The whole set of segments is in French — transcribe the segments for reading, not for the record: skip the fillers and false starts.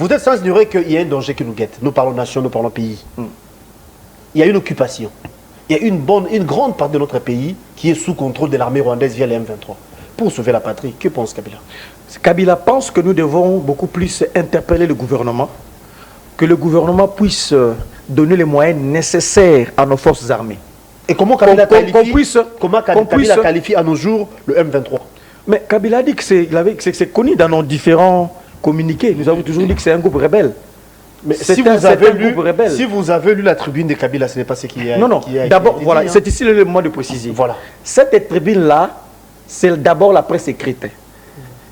Vous êtes sans ignorer qu'il y a un danger qui nous guette. Nous parlons nation, nous parlons pays. Il y a une occupation. Il y a une grande partie de notre pays qui est sous contrôle de l'armée rwandaise via les M23. Pour sauver la patrie, que pense Kabila? Kabila pense que nous devons beaucoup plus interpeller le gouvernement, que le gouvernement puisse donner les moyens nécessaires à nos forces armées. Et comment Kabila qualifie à nos jours le M23? Mais Kabila a dit que c'est connu dans nos différents communiqués. Nous avons toujours dit que c'est un groupe rebelle. Mais si vous avez lu la tribune de Kabila, ce n'est pas ce qui est. Non. D'abord, voilà, c'est ici le moment de préciser. Voilà. Cette tribune-là, c'est d'abord la presse écrite.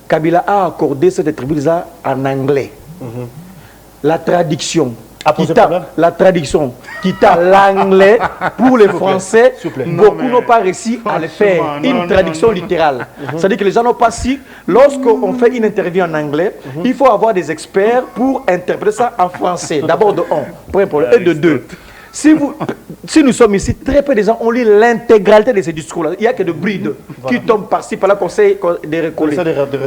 Kabila a accordé cette tribune-là en anglais. La traduction. Quitta l'anglais pour les Français, beaucoup n'ont pas réussi à le faire. Une traduction littérale. C'est-à-dire que les gens n'ont pas su. Lorsqu'on fait une interview en anglais, il faut avoir des experts pour interpréter ça en français. D'abord de 1, et de 2. Si nous sommes ici, très peu de gens ont lu l'intégralité de ces discours-là. Il n'y a que de brides qui tombent par-ci, par-là, qu'on sait de recoller.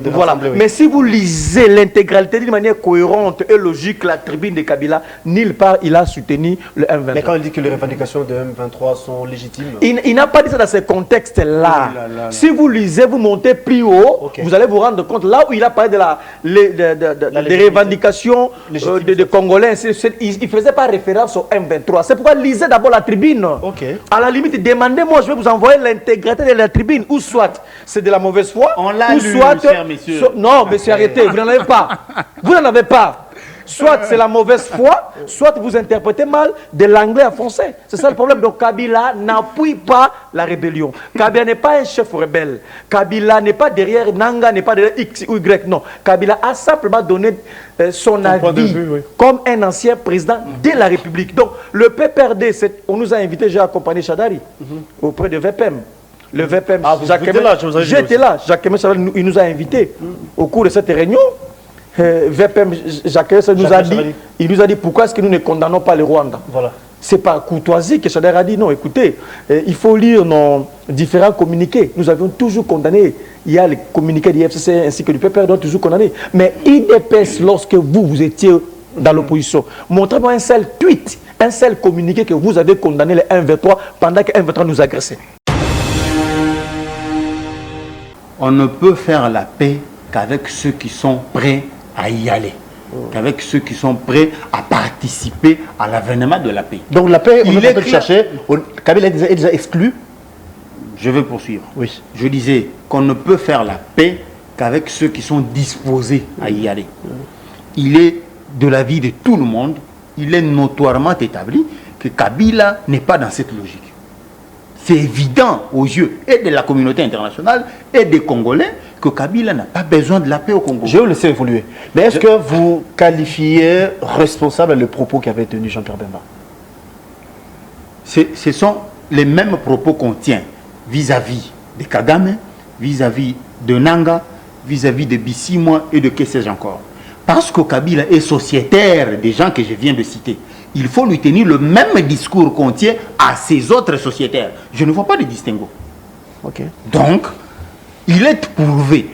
Voilà. Mais si vous lisez l'intégralité d'une manière cohérente et logique, la tribune de Kabila, nulle part il a soutenu le M23. Mais quand il dit que les revendications de M23 sont légitimes... Il n'a pas dit ça dans ce contexte-là. Si vous lisez, vous montez plus haut, vous allez vous rendre compte, là où il a parlé des revendications des Congolais, il ne faisait pas référence au M23. C'est pourquoi lisez d'abord la tribune. À la limite, demandez-moi, je vais vous envoyer l'intégralité de la tribune. Ou soit c'est de la mauvaise foi, on l'a lu, cher monsieur. Non, monsieur, arrêtez, vous n'en avez pas. Vous n'en avez pas. Soit c'est la mauvaise foi, soit vous interprétez mal de l'anglais à français. C'est ça le problème. Donc Kabila n'appuie pas la rébellion. Kabila n'est pas un chef rebelle. Kabila n'est pas derrière Nanga, n'est pas derrière X ou Y. Non. Kabila a simplement donné son avis comme un ancien président de la République. Donc le PPRD, on nous a invités, j'ai accompagné Chadari auprès de VPM. Le VPM, j'étais là, Jacques Chadari, il nous a invités au cours de cette réunion. VPM Jacques il nous a dit pourquoi est-ce que nous ne condamnons pas le Rwanda. Voilà. C'est par courtoisie que Chadari a dit non, écoutez, il faut lire nos différents communiqués. Nous avions toujours condamné. Il y a les communiqués du FCC ainsi que du PPR, donc toujours condamné. Mais IDPS, lorsque vous étiez dans l'opposition, montrez-moi un seul tweet, un seul communiqué que vous avez condamné les M23 pendant que M23 nous agressait. On ne peut faire la paix qu'avec ceux qui sont prêts à y aller, qu'avec ceux qui sont prêts à participer à l'avènement de la paix. Donc la paix, on est en train de chercher, Kabila est déjà exclu. Je vais poursuivre. Oui. Je disais qu'on ne peut faire la paix qu'avec ceux qui sont disposés à y aller. Il est de l'avis de tout le monde, il est notoirement établi que Kabila n'est pas dans cette logique. C'est évident aux yeux et de la communauté internationale et des Congolais que Kabila n'a pas besoin de la paix au Congo. Je vais vous laisser évoluer. Mais est-ce que vous qualifiez responsable le propos qu'avait tenu Jean-Pierre Bemba? Ce sont les mêmes propos qu'on tient vis-à-vis de Kagame, vis-à-vis de Nanga, vis-à-vis de Bissimois et de que sais-je encore. Parce que Kabila est sociétaire des gens que je viens de citer. Il faut lui tenir le même discours qu'on tient à ses autres sociétaires. Je ne vois pas de distinguo. Donc, il est prouvé.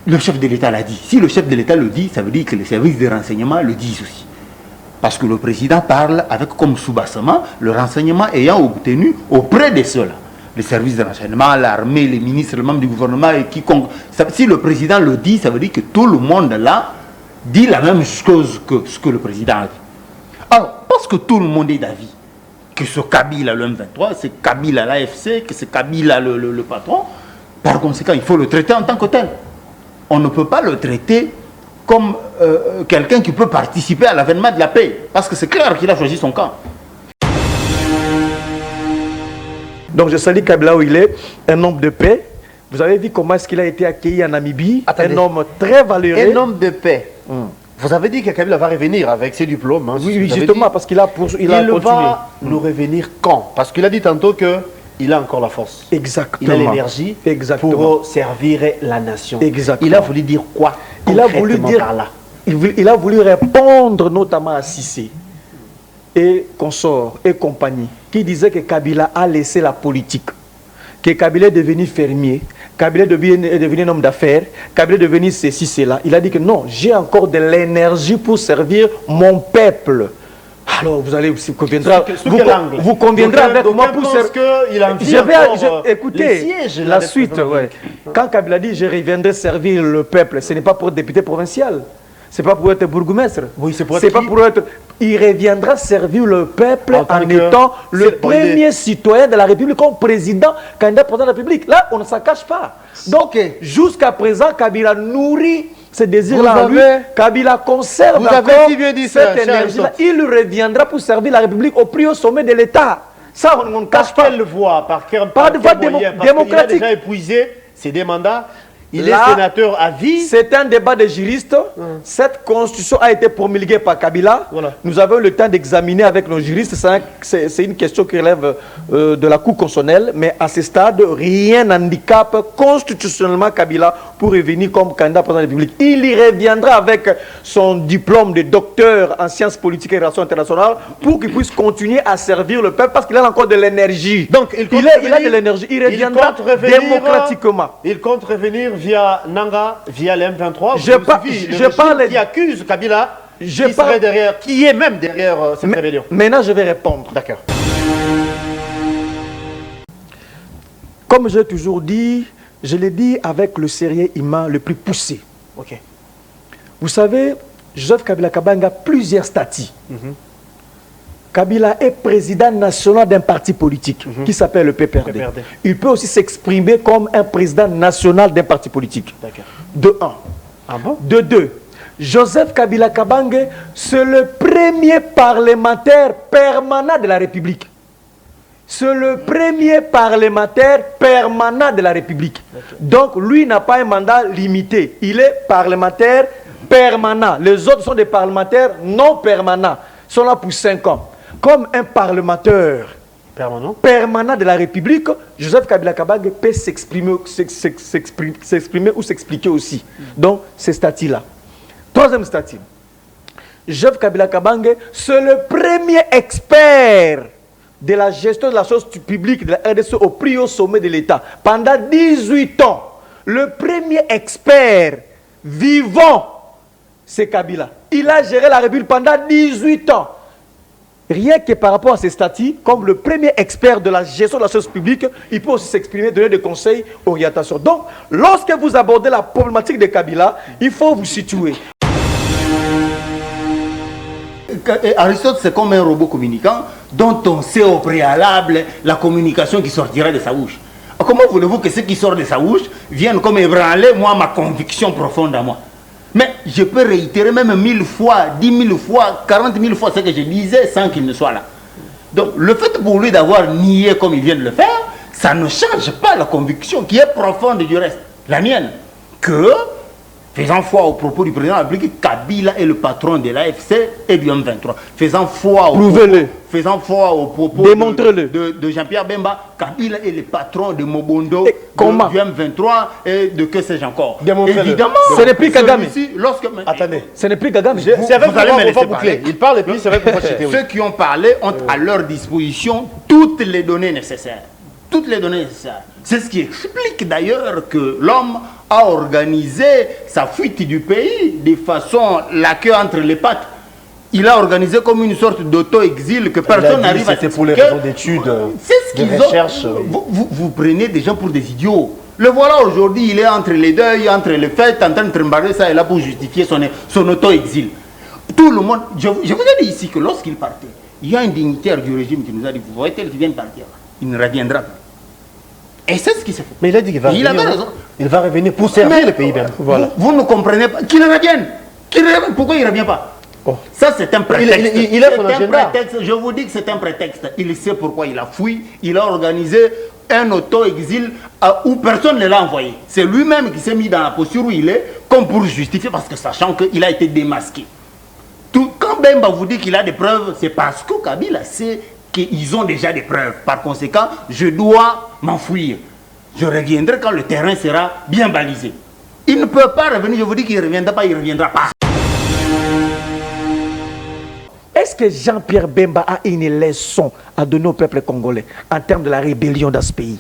Le chef de l'État l'a dit. Si le chef de l'État le dit, ça veut dire que les services de renseignement le disent aussi. Parce que le président parle avec comme soubassement le renseignement ayant obtenu auprès de ceux-là. Les services de renseignement, l'armée, les ministres, les membres du gouvernement et quiconque. Si le président le dit, ça veut dire que tout le monde là dit la même chose que ce que le président a dit. Alors, parce que tout le monde est d'avis que ce Kabila, le M23, c'est Kabila l'AFC, que c'est Kabila le patron, par conséquent, il faut le traiter en tant que tel. On ne peut pas le traiter comme quelqu'un qui peut participer à l'avènement de la paix. Parce que c'est clair qu'il a choisi son camp. Donc je salue Kabila où il est, un homme de paix. Vous avez vu comment est-ce qu'il a été accueilli en Namibie. Un homme très valeureux. Un homme de paix. Vous avez dit que Kabila va revenir avec ses diplômes. Hein, oui, justement, parce qu'il a continué. Il va nous revenir quand? Parce qu'il a dit tantôt qu'il a encore la force. Exactement. Il a l'énergie pour servir la nation. Exactement. Il a voulu dire quoi? Il a voulu dire par là. Il a voulu répondre notamment à Cissé et consorts et compagnie qui disaient que Kabila a laissé la politique, que Kabila est devenu fermier, Kabila est devenu un homme d'affaires, Kabila est devenu ceci, cela. Il a dit que non, j'ai encore de l'énergie pour servir mon peuple. Alors vous allez vous conviendrez avec moi pour écoutez la suite. Ouais. Quand Kabila dit je reviendrai servir le peuple, ce n'est pas pour être député provincial, c'est pas pour être bourgmestre, oui, c'est pas pour être. Il reviendra servir le peuple en étant le premier citoyen de la République comme président, candidat président de la République. Là, on ne s'en cache pas. Donc jusqu'à présent, Kabila nourrit ce désir-là en lui. Kabila conserve encore cette énergie-là. Il reviendra pour servir la République au plus haut sommet de l'État. Ça, on ne cache pas. Par quelle voie? Par quelle voie démocratique. Il a déjà épuisé ses deux mandats. Il est sénateur à vie. C'est un débat des juristes. Cette constitution a été promulguée par Kabila. Voilà. Nous avons eu le temps d'examiner avec nos juristes. C'est une question qui relève de la Cour constitutionnelle. Mais à ce stade, rien n'handicape constitutionnellement Kabila pour revenir comme candidat président de la République. Il y reviendra avec son diplôme de docteur en sciences politiques et relations internationales pour qu'il puisse continuer à servir le peuple parce qu'il a encore de l'énergie. Donc il a de l'énergie. Il reviendra démocratiquement. Il compte revenir via Nanga, via l'M23. Je parle qui accuse Kabila, qui est même derrière cette rébellion. Maintenant, je vais répondre. D'accord. Comme j'ai toujours dit, je l'ai dit avec le sérieux humain le plus poussé. Ok. Vous savez, Joseph Kabila Kabanga a plusieurs statuts. Kabila est président national d'un parti politique qui s'appelle le PPRD. Il peut aussi s'exprimer comme un président national d'un parti politique. De un. Ah bon? De deux. Joseph Kabila Kabanga, c'est le premier parlementaire permanent de la République. C'est le premier parlementaire permanent de la République. Donc, lui n'a pas un mandat limité. Il est parlementaire permanent. Les autres sont des parlementaires non permanents. Ils sont là pour 5 ans. Comme un parlementaire permanent de la République, Joseph Kabila Kabanga peut s'exprimer ou s'expliquer aussi. Donc, ce statut-là. Troisième statut. Joseph Kabila Kabanga, c'est le premier expert de la gestion de la chose publique de la RDC au plus haut sommet de l'État. Pendant 18 ans, le premier expert vivant, c'est Kabila. Il a géré la République pendant 18 ans. Rien que par rapport à ces statuts, comme le premier expert de la gestion de la chose publique, il peut aussi s'exprimer, donner des conseils, orientation. Donc, lorsque vous abordez la problématique de Kabila, il faut vous situer. Aristote, c'est comme un robot communicant dont on sait au préalable la communication qui sortira de sa bouche. Comment voulez-vous que ce qui sort de sa bouche vienne comme ébranler, moi, ma conviction profonde à moi? Mais je peux réitérer même 1000 fois, 10 000 fois, 40 000 fois ce que je disais sans qu'il ne soit là. Donc le fait pour lui d'avoir nié comme il vient de le faire, ça ne change pas la conviction qui est profonde du reste. La mienne, que, faisant foi au propos du président de la République, Kabila est le patron de l'AFC et du M23. Faisant foi au propos de Jean-Pierre Bemba, Kabila est le patron de Mobondo, du M23 et de que sais-je encore. Évidemment, ce n'est plus Kagame. Attendez, ce n'est plus Kagame. C'est avec vous boucler. Il parle et puis c'est avec vous citer. Ceux qui ont parlé ont à leur disposition toutes les données nécessaires. Toutes les données nécessaires. C'est ce qui explique d'ailleurs que l'homme a organisé sa fuite du pays de façon la queue entre les pattes. Il a organisé comme une sorte d'auto-exil que personne n'arrive à... C'était pour les raisons d'études, de recherche. Vous prenez des gens pour des idiots. Le voilà aujourd'hui, il est entre les deuils, entre les fêtes, en train de trimballer ça et là pour justifier son auto-exil. Tout le monde... Je vous ai dit ici que lorsqu'il partait, il y a un dignitaire du régime qui nous a dit, vous voyez tel qui vient de partir, il ne reviendra pas. Et c'est ce qui se fait. Mais il a dit qu'il va revenir. Il va revenir pour servir le pays bien. Voilà. Vous ne comprenez pas. Qu'il revienne. Pourquoi il ne revient pas? Ça, c'est un prétexte. Il a son agenda. Je vous dis que c'est un prétexte. Il sait pourquoi il a fui. Il a organisé un auto-exil où personne ne l'a envoyé. C'est lui-même qui s'est mis dans la posture où il est, comme pour justifier, parce que sachant qu'il a été démasqué. Quand Bemba vous dit qu'il a des preuves, c'est parce que Kabila sait qu'ils ont déjà des preuves. Par conséquent, je dois m'enfuir. Je reviendrai quand le terrain sera bien balisé. Il ne peut pas revenir, je vous dis qu'il ne reviendra pas, il ne reviendra pas. Est-ce que Jean-Pierre Bemba a une leçon à donner au peuple congolais en termes de la rébellion dans ce pays?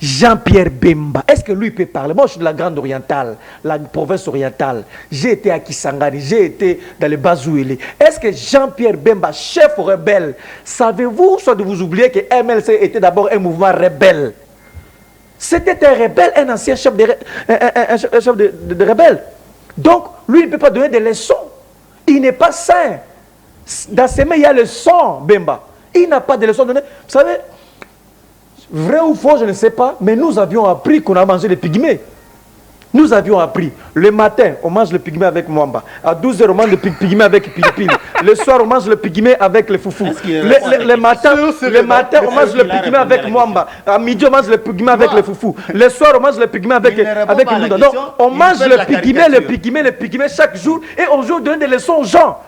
Jean-Pierre Bemba, est-ce que lui peut parler? Moi, je suis de la Grande Orientale, la province orientale. J'ai été à Kisangani, j'ai été dans les Bazouélé. Est-ce que Jean-Pierre Bemba, chef rebelle, savez-vous, soit de vous oublier que MLC était d'abord un mouvement rebelle? C'était un rebelle, un ancien chef de rebelle. Donc, lui, il ne peut pas donner des leçons. Il n'est pas sain. Dans ses mains, il y a le sang, Bemba. Il n'a pas de leçons données. Vous savez, vrai ou faux, je ne sais pas, mais nous avions appris qu'on a mangé les pygmées. Nous avions appris. Le matin, on mange le pygmée avec Mwamba. À 12h, on mange le pygmée avec Pilipili. Le soir, on mange le pygmée avec les foufous. Le matin, on mange le pygmée avec Mwamba. À midi, on mange le pygmée avec les foufous. Le soir, on mange le pygmée avec Ndouda. Donc, on mange le pygmée chaque jour et on joue donner des leçons aux gens.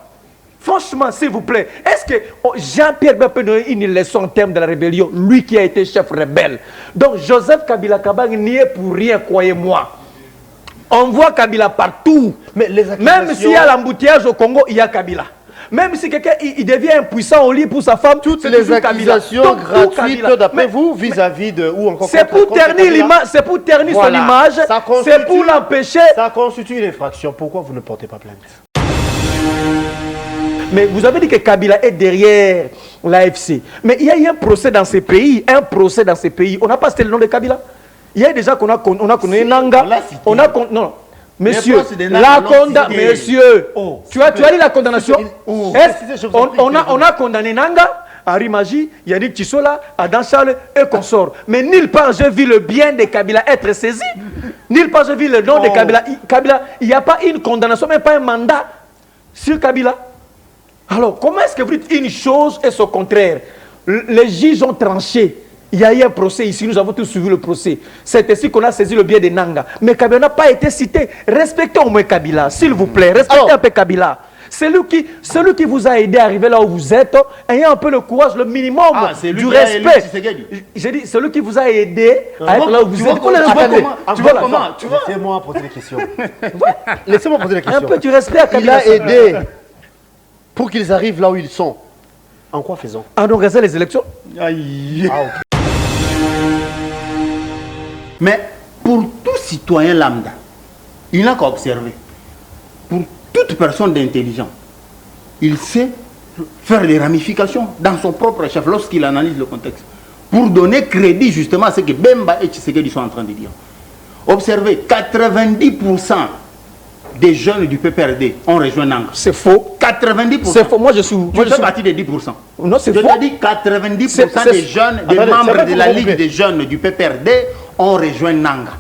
Franchement, s'il vous plaît, est-ce que Jean-Pierre Bemba peut donner une leçon en termes de la rébellion, lui qui a été chef rebelle? Donc, Joseph Kabila Kabang n'y est pour rien, croyez-moi. On voit Kabila partout. Mais même s'il y a l'embouteillage au Congo, il y a Kabila. Même si quelqu'un il devient impuissant au lit pour sa femme, toutes les accusations gratuites, d'après vous, vis-à-vis de ou encore. C'est pour ternir l'image, c'est pour ternir son image, c'est pour l'empêcher. Ça constitue une infraction. Pourquoi vous ne portez pas plainte? Mais vous avez dit que Kabila est derrière l'AFC. Mais il y a eu un procès dans ces pays. On n'a pas cité le nom de Kabila. Il y a déjà qu'on a connu Nanga. On a non. Monsieur, monsieur, tu as dit la condamnation. On a condamné Nanga, Henri Magie, Yannick Tissola, Adam Charles et consorts. Mais nulle part j'ai vu le bien de Kabila être saisi. Nulle part j'ai vu le nom de Kabila. Kabila, il n'y a pas une condamnation, même pas un mandat sur Kabila. Alors, comment est-ce que vous dites une chose et son contraire? Les juges ont tranché. Il y a eu un procès ici, nous avons tous suivi le procès. C'est ainsi qu'on a saisi le bien de Nanga. Mais Kabila n'a pas été cité. Respectez au moins Kabila, s'il vous plaît. Respectez un peu Kabila. Celui qui vous a aidé à arriver là où vous êtes, ayez un peu le courage, le minimum du respect. J'ai dit, celui qui vous a aidé à être là où vous êtes. Laissez-moi poser des questions. Laissez-moi poser des questions. Un peu du respect à Kabila. Il a aidé pour qu'ils arrivent là où ils sont. En quoi faisons? En organisant les élections. Aïe. Mais pour tout citoyen lambda, il n'a qu'à observer. Pour toute personne d'intelligence, il sait faire des ramifications dans son propre chef lorsqu'il analyse le contexte. Pour donner crédit justement à ce que Bemba et Tshisekedi sont en train de dire. Observez, 90% des jeunes du PPRD ont rejoint Nanga. C'est faux. 90%. C'est faux. Moi, je suis. Tu fais partie des 10%. Non, c'est faux. Je te dis 90% des jeunes, des membres de la Ligue des jeunes du PPRD ont rejoint Nanga.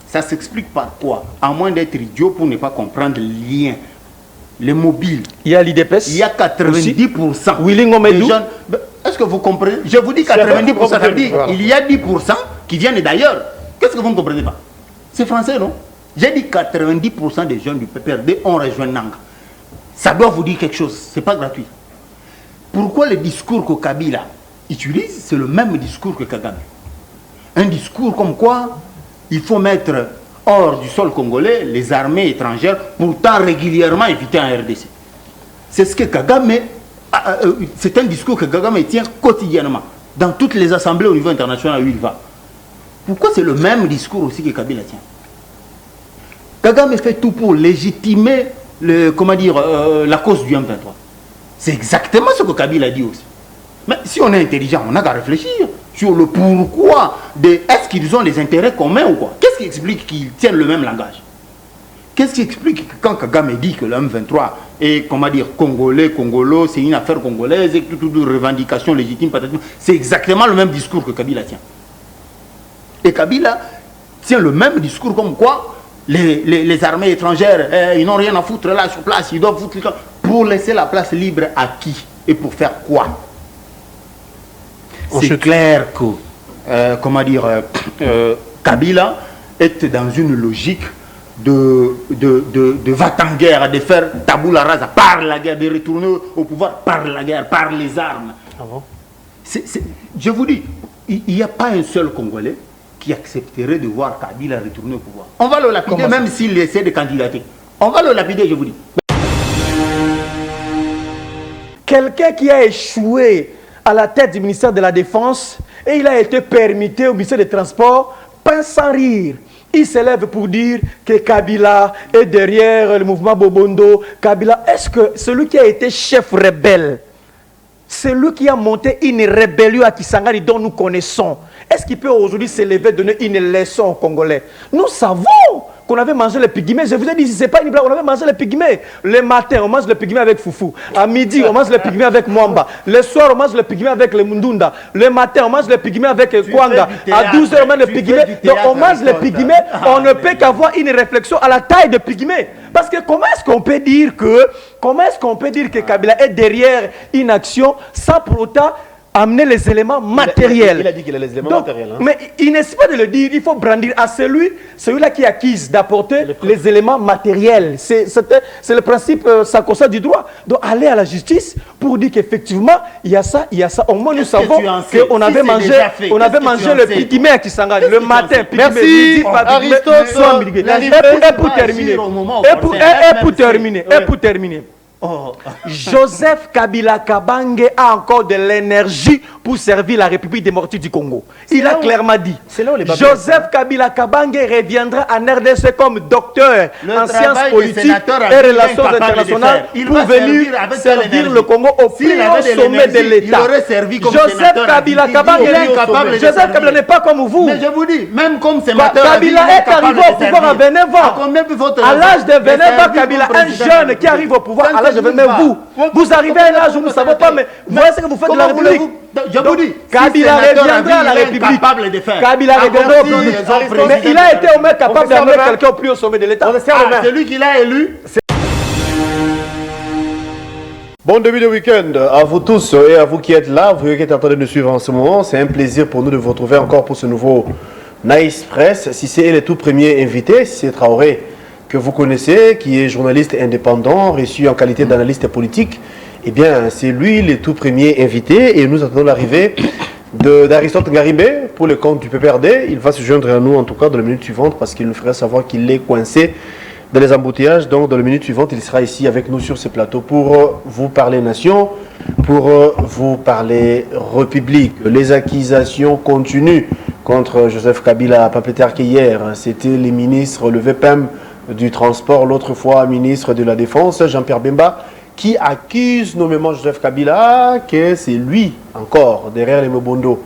Ça s'explique par quoi? À moins d'être idiot pour ne pas comprendre le lien. Les mobiles. Il y a l'IDPS. Il y a 90% des jeunes. Est-ce que vous comprenez? Je vous dis 90%, ça veut dire il y a 10% qui viennent d'ailleurs. Qu'est-ce que vous ne comprenez pas? C'est français, non? J'ai dit 90% des jeunes du PPRD ont rejoint Nanga. Ça doit vous dire quelque chose, ce n'est pas gratuit. Pourquoi le discours que Kabila utilise, c'est le même discours que Kagame? Un discours comme quoi il faut mettre hors du sol congolais les armées étrangères, pourtant régulièrement éviter en RDC. C'est ce que Kagame, c'est un discours que Kagame tient quotidiennement, dans toutes les assemblées au niveau international où il va. Pourquoi c'est le même discours aussi que Kabila tient? Kagame fait tout pour légitimer la cause du M23. C'est exactement ce que Kabila dit aussi. Mais si on est intelligent, on n'a qu'à réfléchir sur le pourquoi. Est-ce qu'ils ont des intérêts communs ou quoi? Qu'est-ce qui explique qu'ils tiennent le même langage? Qu'est-ce qui explique que quand Kagame dit que le M23 est, congolais, congolo, c'est une affaire congolaise, et toute revendication légitime, c'est exactement le même discours que Kabila tient. Et Kabila tient le même discours comme quoi les armées étrangères, ils n'ont rien à foutre là sur place, ils doivent foutre pour laisser la place libre à qui et pour faire quoi? C'est clair que, Kabila est dans une logique de va-t-en-guerre, de faire tabula rasa par la guerre, de retourner au pouvoir par la guerre, par les armes. Ah bon? Je vous dis, il n'y a pas un seul Congolais qui accepterait de voir Kabila retourner au pouvoir. On va le lapider même s'il essaie de candidater. On va le lapider, je vous dis. Quelqu'un qui a échoué à la tête du ministère de la Défense et il a été permité au ministère des Transports, pas sans rire. Il s'élève pour dire que Kabila est derrière le mouvement Bobondo. Kabila, est-ce que celui qui a été chef rebelle, celui qui a monté une rébellion à Kisangani dont nous connaissons, est-ce qu'il peut aujourd'hui s'élever, donner une leçon aux Congolais? Nous savons qu'on avait mangé les pygmées. Je vous ai dit, ce n'est pas une blague, on avait mangé les pygmées. Le matin, on mange les pygmées avec Foufou. À midi, on mange les pygmées avec Mwamba. Le soir, on mange les pygmées avec les Mundunda. Le matin, on mange les pygmées avec Kwanga. À 12h, on mange les pygmées. Donc, on mange les pygmées. On ne peut qu'avoir une réflexion à la taille de pygmées. Parce que comment est-ce qu'on peut dire que Kabila est derrière une action sans pour autant amener les éléments matériels. Il a dit qu'il a les éléments matériels. Hein. Mais il n'est pas de le dire, il faut brandir à celui-là qui acquise d'apporter les éléments matériels. C'est le principe sacro-saint du droit. Donc aller à la justice pour dire qu'effectivement, il y a ça. Au moins nous savons qu'on avait mangé, le pygmée à Kisangani le matin. Merci Aristote. Et pour terminer. Oh. Joseph Kabila Kabange a encore de l'énergie pour servir la République démocratique du Congo. Il a clairement dit. Joseph Kabila Kabange reviendra en RDC comme docteur en sciences politiques et relations internationales pour venir servir le Congo au plus haut sommet de l'État. Joseph Kabila Kabila n'est pas comme vous. Mais je vous dis, même comme sénateur, Kabila est arrivé au pouvoir à 29 ans. À l'âge de 29 ans, Kabila, un jeune qui arrive au pouvoir à l'âge de 29 ans. Vous arrivez à un âge où nous ne savons pas, mais voyez ce que vous faites de la République. Je vous dis, Kabila reviendra à la République. Kabila reviendra au plus. Mais il a été au moins capable d'amener quelqu'un au plus haut sommet de l'État. Celui qu'il a élu. Bon début de week-end à vous tous et à vous qui êtes là, vous qui êtes en train de nous suivre en ce moment. C'est un plaisir pour nous de vous retrouver encore pour ce nouveau Nice Press. Si c'est le tout premier invité, si c'est Traoré que vous connaissez, qui est journaliste indépendant, reçu en qualité d'analyste politique, eh bien, c'est lui le tout premier invité et nous attendons l'arrivée d'Aristote Ngarimbe pour le compte du PPRD. Il va se joindre à nous en tout cas dans la minute suivante parce qu'il nous ferait savoir qu'il est coincé dans les embouteillages. Donc, dans la minute suivante, il sera ici avec nous sur ce plateau pour vous parler nation, pour vous parler République. Les accusations continuent contre Joseph Kabila, pas plus tard qu'hier. C'était les ministres, le VPM du transport, l'autre fois ministre de la Défense, Jean-Pierre Bemba, qui accuse nommément Joseph Kabila que c'est lui encore derrière les Mobondo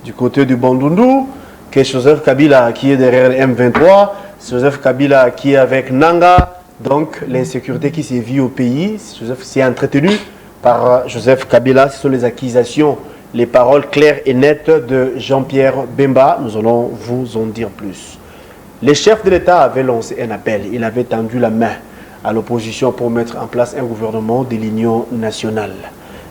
du côté du Bandundu, que Joseph Kabila qui est derrière les M23, Joseph Kabila qui est avec Nanga, donc l'insécurité qui s'est vue au pays, Joseph s'est entretenu par Joseph Kabila. Ce sont les accusations, les paroles claires et nettes de Jean-Pierre Bemba. Nous allons vous en dire plus. Les chefs de l'État avaient lancé un appel, ils avaient tendu la main à l'opposition pour mettre en place un gouvernement de l'Union nationale.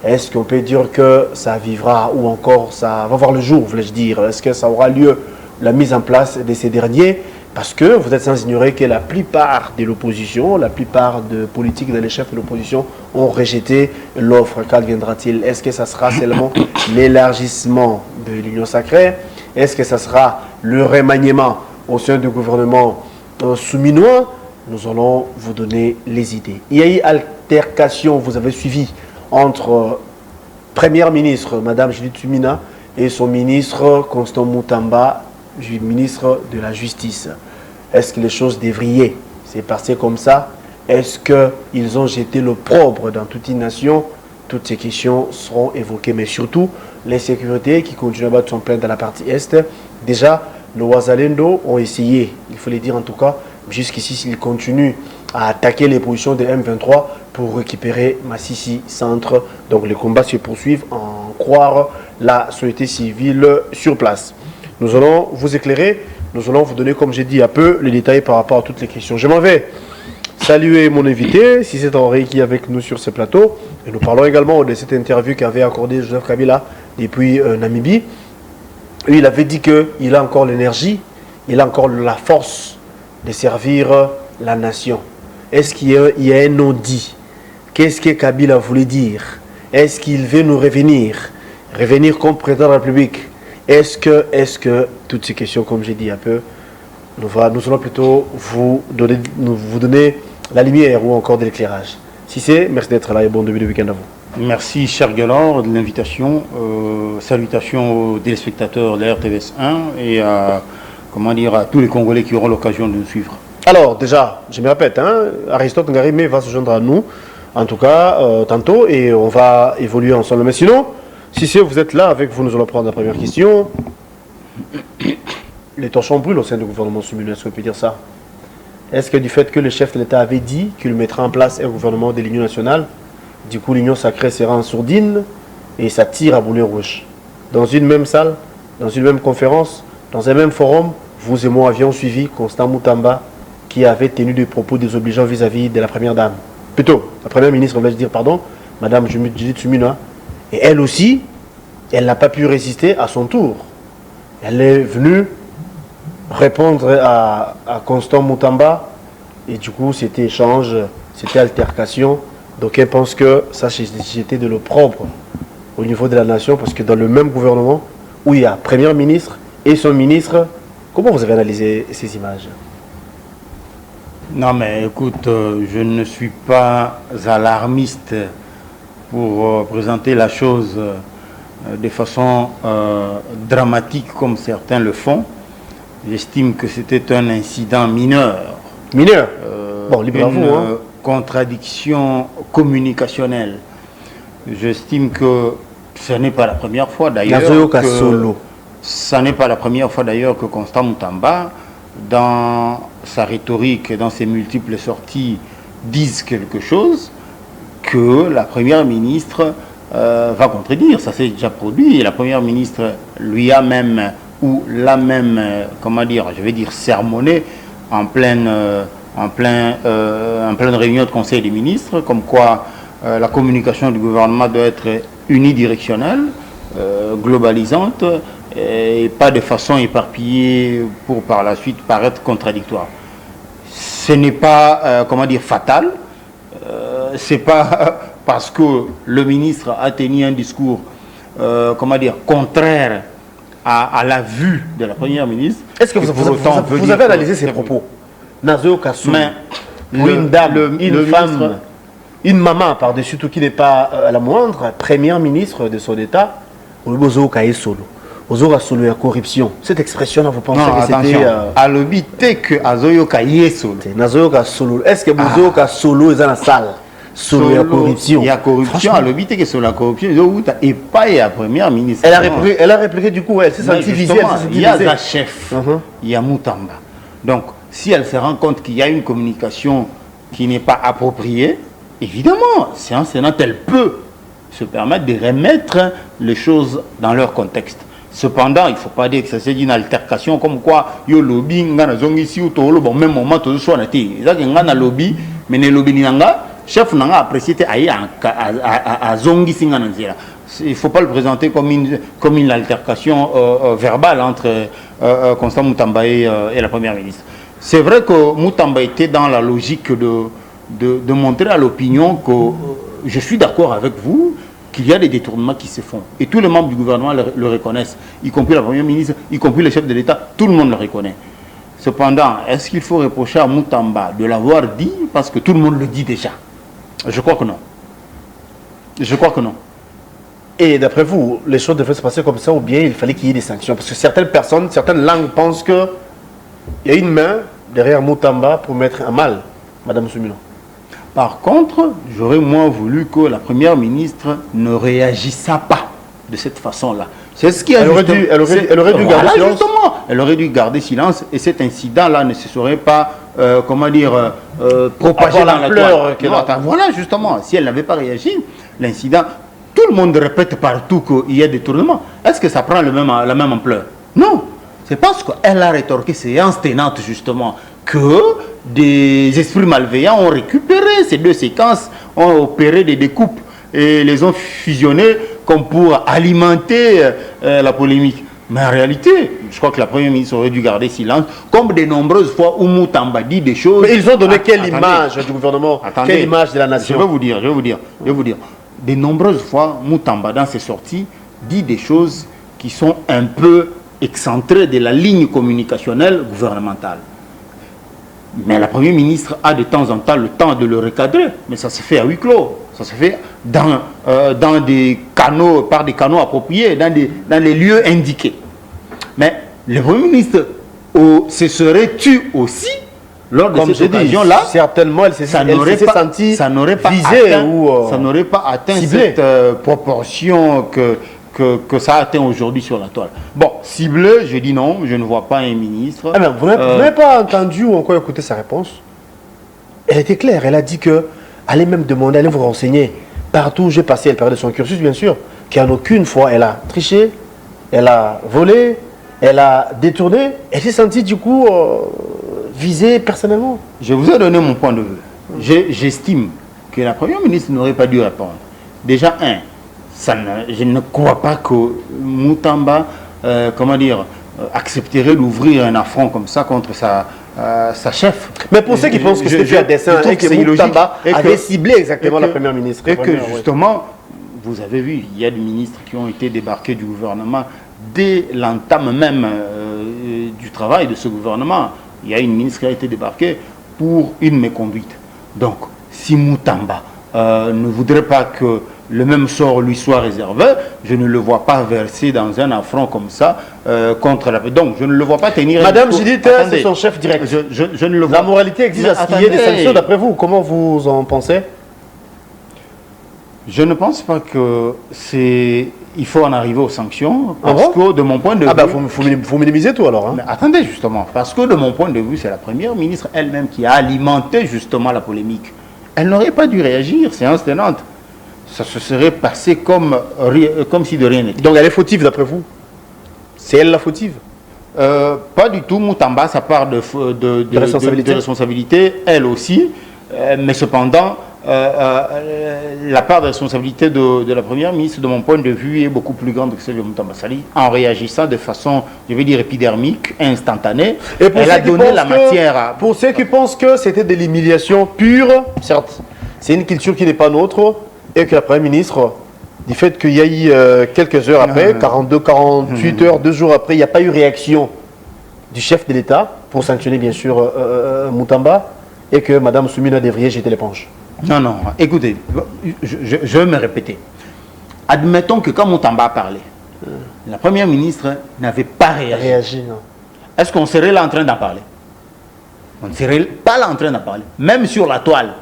Est-ce qu'on peut dire que ça vivra ou encore ça va voir le jour, voulais-je dire? Est-ce que ça aura lieu, la mise en place de ces derniers? Parce que vous êtes sans ignorer que la plupart de l'opposition, la plupart de politiques des chefs de l'opposition ont rejeté l'offre. Qu'adviendra-t-il? Est-ce que ça sera seulement l'élargissement de l'Union sacrée? Est-ce que ça sera le remaniement au sein du gouvernement souminois? Nous allons vous donner les idées. Il y a eu altercation, vous avez suivi, entre Première ministre, Madame Judith Suminwa, et son ministre Constant Moutamba, ministre de la Justice. Est-ce que les choses devraient se passer comme ça? Est-ce qu'ils ont jeté l'opprobre dans toute une nation? Toutes ces questions seront évoquées, mais surtout l'insécurité qui continue à battre son plein dans la partie Est. Déjà, nos Wazalendo ont essayé, il faut le dire en tout cas, jusqu'ici, s'ils continuent à attaquer les positions de M23 pour récupérer Massissi Centre. Donc les combats se poursuivent, en croire la société civile sur place. Nous allons vous éclairer, nous allons vous donner, comme j'ai dit, un peu les détails par rapport à toutes les questions. Je m'en vais saluer mon invité, si c'est Henri qui est avec nous sur ce plateau. Et nous parlons également de cette interview qu'avait accordé Joseph Kabila depuis Namibie. Lui, il avait dit qu'il a encore l'énergie, il a encore la force de servir la nation. Est-ce qu'il y a un non-dit? Qu'est-ce que Kabila voulait dire? Est-ce qu'il veut nous revenir comme président de la République? Est-ce que, toutes ces questions, comme j'ai dit un peu, nous allons plutôt vous donner la lumière ou encore de l'éclairage. Si c'est, merci d'être là et bon début de week-end à vous. Merci, cher Galor, de l'invitation. Salutations aux téléspectateurs de la RTVS 1 et à tous les Congolais qui auront l'occasion de nous suivre. Alors, déjà, je me répète, hein, Aristote Ngarimé va se joindre à nous, en tout cas, tantôt, et on va évoluer ensemble. Mais sinon, si vous êtes là avec vous, nous allons prendre la première question. Les torchons brûlent au sein du gouvernement Souminou, est-ce qu'on peut dire ça? Est-ce que du fait que le chef de l'État avait dit qu'il mettra en place un gouvernement de l'Union nationale, du coup l'Union sacrée sera en sourdine et ça tire à boulet rouge? Dans une même salle, dans une même conférence, dans un même forum, vous et moi avions suivi Constant Moutamba qui avait tenu des propos désobligeants vis-à-vis de la première dame. Plutôt, la première ministre, on va dire, pardon, Madame Judith Suminwa. Et elle aussi, elle n'a pas pu résister à son tour. Elle est venue répondre à Constant Moutamba et du coup c'était échange, c'était altercation. Donc elle pense que ça c'était de l'opprobre au niveau de la nation parce que dans le même gouvernement où il y a Premier ministre et son ministre, comment vous avez analysé ces images? Non mais écoute, je ne suis pas alarmiste pour présenter la chose de façon dramatique comme certains le font. J'estime que c'était un incident mineur. Mineur bon, libre à vous, hein. Contradiction communicationnelle. J'estime que ce n'est pas la première fois d'ailleurs. Ça n'est pas la première fois d'ailleurs que Constant Moutamba, dans sa rhétorique et dans ses multiples sorties, dise quelque chose que la première ministre va contredire. Ça s'est déjà produit et la première ministre lui a même ou l'a même, sermonné en pleine réunion de conseil des ministres, comme quoi la communication du gouvernement doit être unidirectionnelle, globalisante, et pas de façon éparpillée pour par la suite paraître contradictoire. Ce n'est pas, fatal, c'est pas parce que le ministre a tenu un discours, contraire à la vue de la première ministre. Est-ce que vous avez analysé ces propos? Nazo Kassou, une dame, une femme, une maman par-dessus tout qui n'est pas la moindre, première ministre de son État, Ozo Kaye Solo. Ozo Solo la corruption. Cette expression-là, vous pensez que c'était... À l'obité que Azoyo Kaye Solo. Nazo Solo. Est-ce que Ozo Solo est dans la salle? Solo la corruption. Il y a corruption, à l'obité que sur la corruption, et pas la première ministre. Elle a répliqué du coup, elle s'est sentie visée. Il y a la chef, il y a Moutamba. Donc, si elle se rend compte qu'il y a une communication qui n'est pas appropriée, évidemment, séance sénat, elle peut se permettre de remettre les choses dans leur contexte. Cependant, il ne faut pas dire que ça c'est une altercation comme quoi yo lobby ngana zongi si utolo bon même moment tout soit nati. Ça que ngana lobby mais ne lobby nanga chef nanga apprécié aïe à zongi singana nzira. Il ne faut pas le présenter comme une altercation verbale entre Constant Moutamba et la première ministre. C'est vrai que Moutamba était dans la logique de montrer à l'opinion que je suis d'accord avec vous, qu'il y a des détournements qui se font. Et tous les membres du gouvernement le reconnaissent, y compris la première ministre, y compris le chef de l'État, tout le monde le reconnaît. Cependant, est-ce qu'il faut reprocher à Moutamba de l'avoir dit parce que tout le monde le dit déjà? Je crois que non. Je crois que non. Et d'après vous, les choses devaient se passer comme ça ou bien il fallait qu'il y ait des sanctions? Parce que certaines personnes, certaines langues pensent qu'il y a une main derrière Moutamba pour mettre à mal Madame Soumino. Par contre, j'aurais moins voulu que la première ministre ne réagissât pas de cette façon-là. C'est ce qui a elle aurait dû garder silence. Justement, elle aurait dû garder silence et cet incident-là ne se serait pas, propagé dans la toile. Voilà, justement, si elle n'avait pas réagi, l'incident, tout le monde répète partout qu'il y a des tournements. Est-ce que ça prend la même ampleur? Non. C'est parce qu'elle a rétorqué séance tenante, justement, que des esprits malveillants ont récupéré ces deux séquences, ont opéré des découpes et les ont fusionnées comme pour alimenter la polémique. Mais en réalité, je crois que la première ministre aurait dû garder silence, comme de nombreuses fois où Moutamba dit des choses. Mais ils ont donné quelle image du gouvernement? Quelle image de la nation? Je vais vous dire. De nombreuses fois, Moutamba, dans ses sorties, dit des choses qui sont un peu excentrées de la ligne communicationnelle gouvernementale. Mais la première ministre a de temps en temps le temps de le recadrer, mais ça se fait à huis clos. Ça se fait dans des canaux, par des canaux appropriés, dans les lieux indiqués. Mais le Premier ministre se serait tu aussi lors de cette occasion-là. Certainement, elle s'est sentie ça n'aurait pas visée atteint, ça n'aurait pas atteint cette proportion que ça atteint aujourd'hui sur la toile. Bon, ciblé, je dis non, je ne vois pas un ministre. Ah mais vous n'avez pas entendu ou encore écouté sa réponse? Elle était claire, elle a dit que allez même demander, allez vous renseigner. Partout où j'ai passé, elle parlait de son cursus bien sûr, qu'en aucune fois elle a triché, elle a volé, elle a détourné, elle s'est sentie du coup visée personnellement. Je vous ai donné mon point de vue. J'estime que la Première ministre n'aurait pas dû répondre. Déjà, je ne crois pas que Moutamba, accepterait d'ouvrir un affront comme ça contre sa chef. Mais pour ceux qui pensent que c'était fait à dessein et que Moutamba avait ciblé exactement la Première ministre. Et que justement, vous avez vu, il y a des ministres qui ont été débarqués du gouvernement dès l'entame même du travail de ce gouvernement. Il y a une ministre qui a été débarquée pour une méconduite. Donc, si Moutamba ne voudrait pas que le même sort lui soit réservé, je ne le vois pas verser dans un affront comme ça contre la... Donc, je ne le vois pas tenir... Madame Judith, c'est son chef direct. Je ne le vois... La moralité exige à ce qu'il y ait des sanctions d'après vous. Comment vous en pensez? Je ne pense pas que c'est... Il faut en arriver aux sanctions, parce que de mon point de vue... Ah ben, faut minimiser tout alors. Hein. Mais attendez justement, parce que de mon point de vue, c'est la Première ministre elle-même qui a alimenté justement la polémique. Elle n'aurait pas dû réagir, séance tenante. Ça se serait passé comme si de rien n'était. Donc elle est fautive d'après vous? C'est elle la fautive? Pas du tout. Moutamba, ça part de responsabilité, elle aussi. Mais cependant, la part de responsabilité de la Première ministre, de mon point de vue, est beaucoup plus grande que celle de Moutamba Sali, en réagissant de façon, je vais dire, épidermique, instantanée. Et pour elle a donné la matière à... Pour ceux qui pensent que c'était de l'humiliation pure, certes, c'est une culture qui n'est pas nôtre, et que la Première ministre, du fait qu'il y a eu quelques heures après, 42, 48 heures, 2 jours après, il n'y a pas eu réaction du chef de l'État pour sanctionner bien sûr Moutamba, et que Mme Soumina devrait jeter l'éponge. Non, non, écoutez, je vais me répéter. Admettons que quand Moutamba a parlé, la Première ministre n'avait pas réagi. Est-ce qu'on serait là en train d'en parler? On ne serait pas là en train d'en parler. Même sur la toile,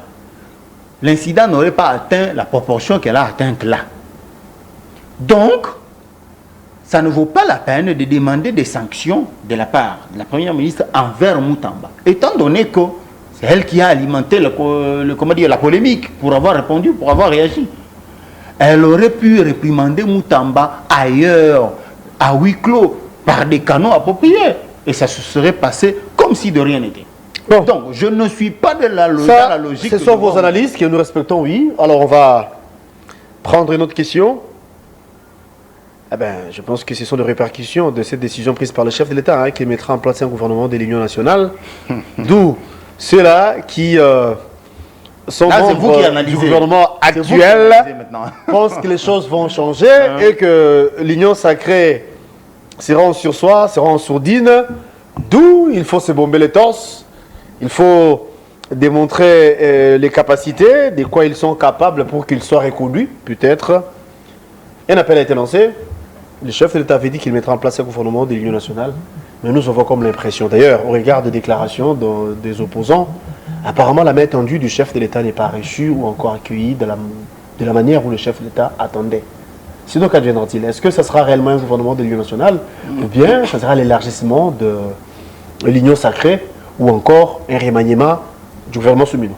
l'incident n'aurait pas atteint la proportion qu'elle a atteinte là. Donc, ça ne vaut pas la peine de demander des sanctions de la part de la Première ministre envers Moutamba. Étant donné que c'est elle qui a alimenté la polémique pour avoir répondu, pour avoir réagi. Elle aurait pu réprimander Moutamba ailleurs, à huis clos, par des canaux appropriés. Et ça se serait passé comme si de rien n'était. Bon. Donc, je ne suis pas dans la logique. Ce sont vos analyses que nous respectons, oui. Alors, on va prendre une autre question. Eh ben, je pense que ce sont les répercussions de cette décision prise par le chef de l'État qui mettra en place un gouvernement de l'Union nationale. D'où ceux-là qui sont membres du gouvernement actuel pensent que les choses vont changer et que l'Union sacrée sera en sursoir, sera en sourdine. D'où il faut se bomber les torses. Il faut démontrer les capacités, de quoi ils sont capables pour qu'ils soient reconduits, peut-être. Un appel a été lancé. Le chef de l'État avait dit qu'il mettra en place un gouvernement de l'Union nationale. Mais nous avons comme l'impression, d'ailleurs, au regard des déclarations des opposants, apparemment la main tendue du chef de l'État n'est pas reçue ou encore accueillie de la manière où le chef de l'État attendait. Sinon, qu'adviendra-t-il? Est-ce que ça sera réellement un gouvernement de l'Union nationale ou bien ça sera l'élargissement de l'Union sacrée ou encore un remaniement du gouvernement Soumino?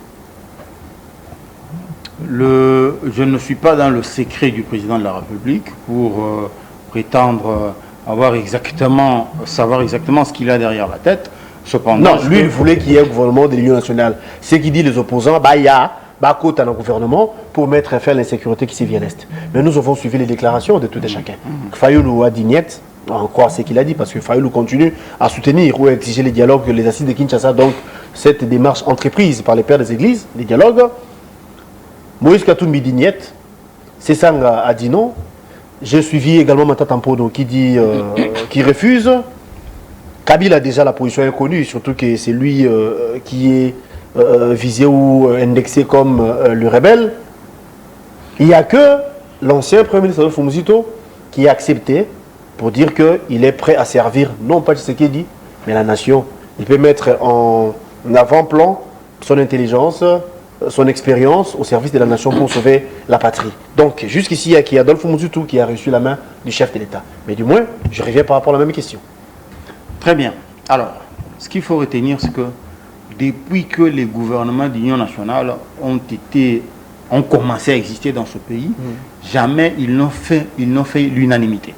Je ne suis pas dans le secret du président de la République pour prétendre savoir exactement ce qu'il a derrière la tête. Cependant, non, lui, il voulait qu'il y ait un gouvernement de l'Union nationale. Ce qui dit les opposants, il y a côté dans le gouvernement pour mettre fin à l'insécurité qui sévit à l'Est. Mais nous avons suivi les déclarations de tout et chacun. Fayoulou a dit niet, on croit ce qu'il a dit, parce que Fayoulou continue à soutenir ou à exiger les dialogues, les assises de Kinshasa, donc cette démarche entreprise par les pères des églises, les dialogues. Moïse Katoumbi dit niet, Sessanga a dit non. J'ai suivi également Matata Mpono qui dit qui refuse. Kabila a déjà la position inconnue, surtout que c'est lui qui est visé ou indexé comme le rebelle. Il n'y a que l'ancien Premier ministre Adolphe Muzito qui a accepté pour dire qu'il est prêt à servir, non pas Tshisekedi, mais la nation. Il peut mettre en avant-plan son intelligence, son expérience au service de la nation pour sauver la patrie. Donc, jusqu'ici, il y a Adolphe Muzito qui a reçu la main du chef de l'État. Mais du moins, je reviens par rapport à la même question. Très bien. Alors, ce qu'il faut retenir, c'est que depuis que les gouvernements d'union nationale ont commencé à exister dans ce pays, jamais ils n'ont fait l'unanimité.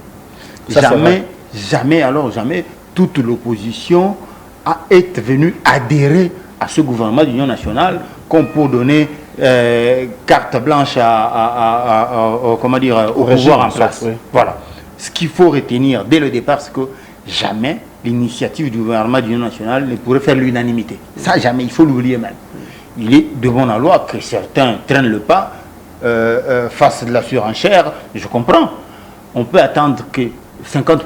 Jamais toute l'opposition est venue adhérer à ce gouvernement d'union nationale comme pour donner carte blanche au pouvoir en place. Oui. Voilà. Ce qu'il faut retenir dès le départ, c'est que jamais l'initiative du gouvernement d'union nationale ne pourrait faire l'unanimité. Ça, jamais, il faut l'oublier même. Il est de bon aloi que certains traînent le pas, fassent de la surenchère, je comprends. On peut attendre que 50%,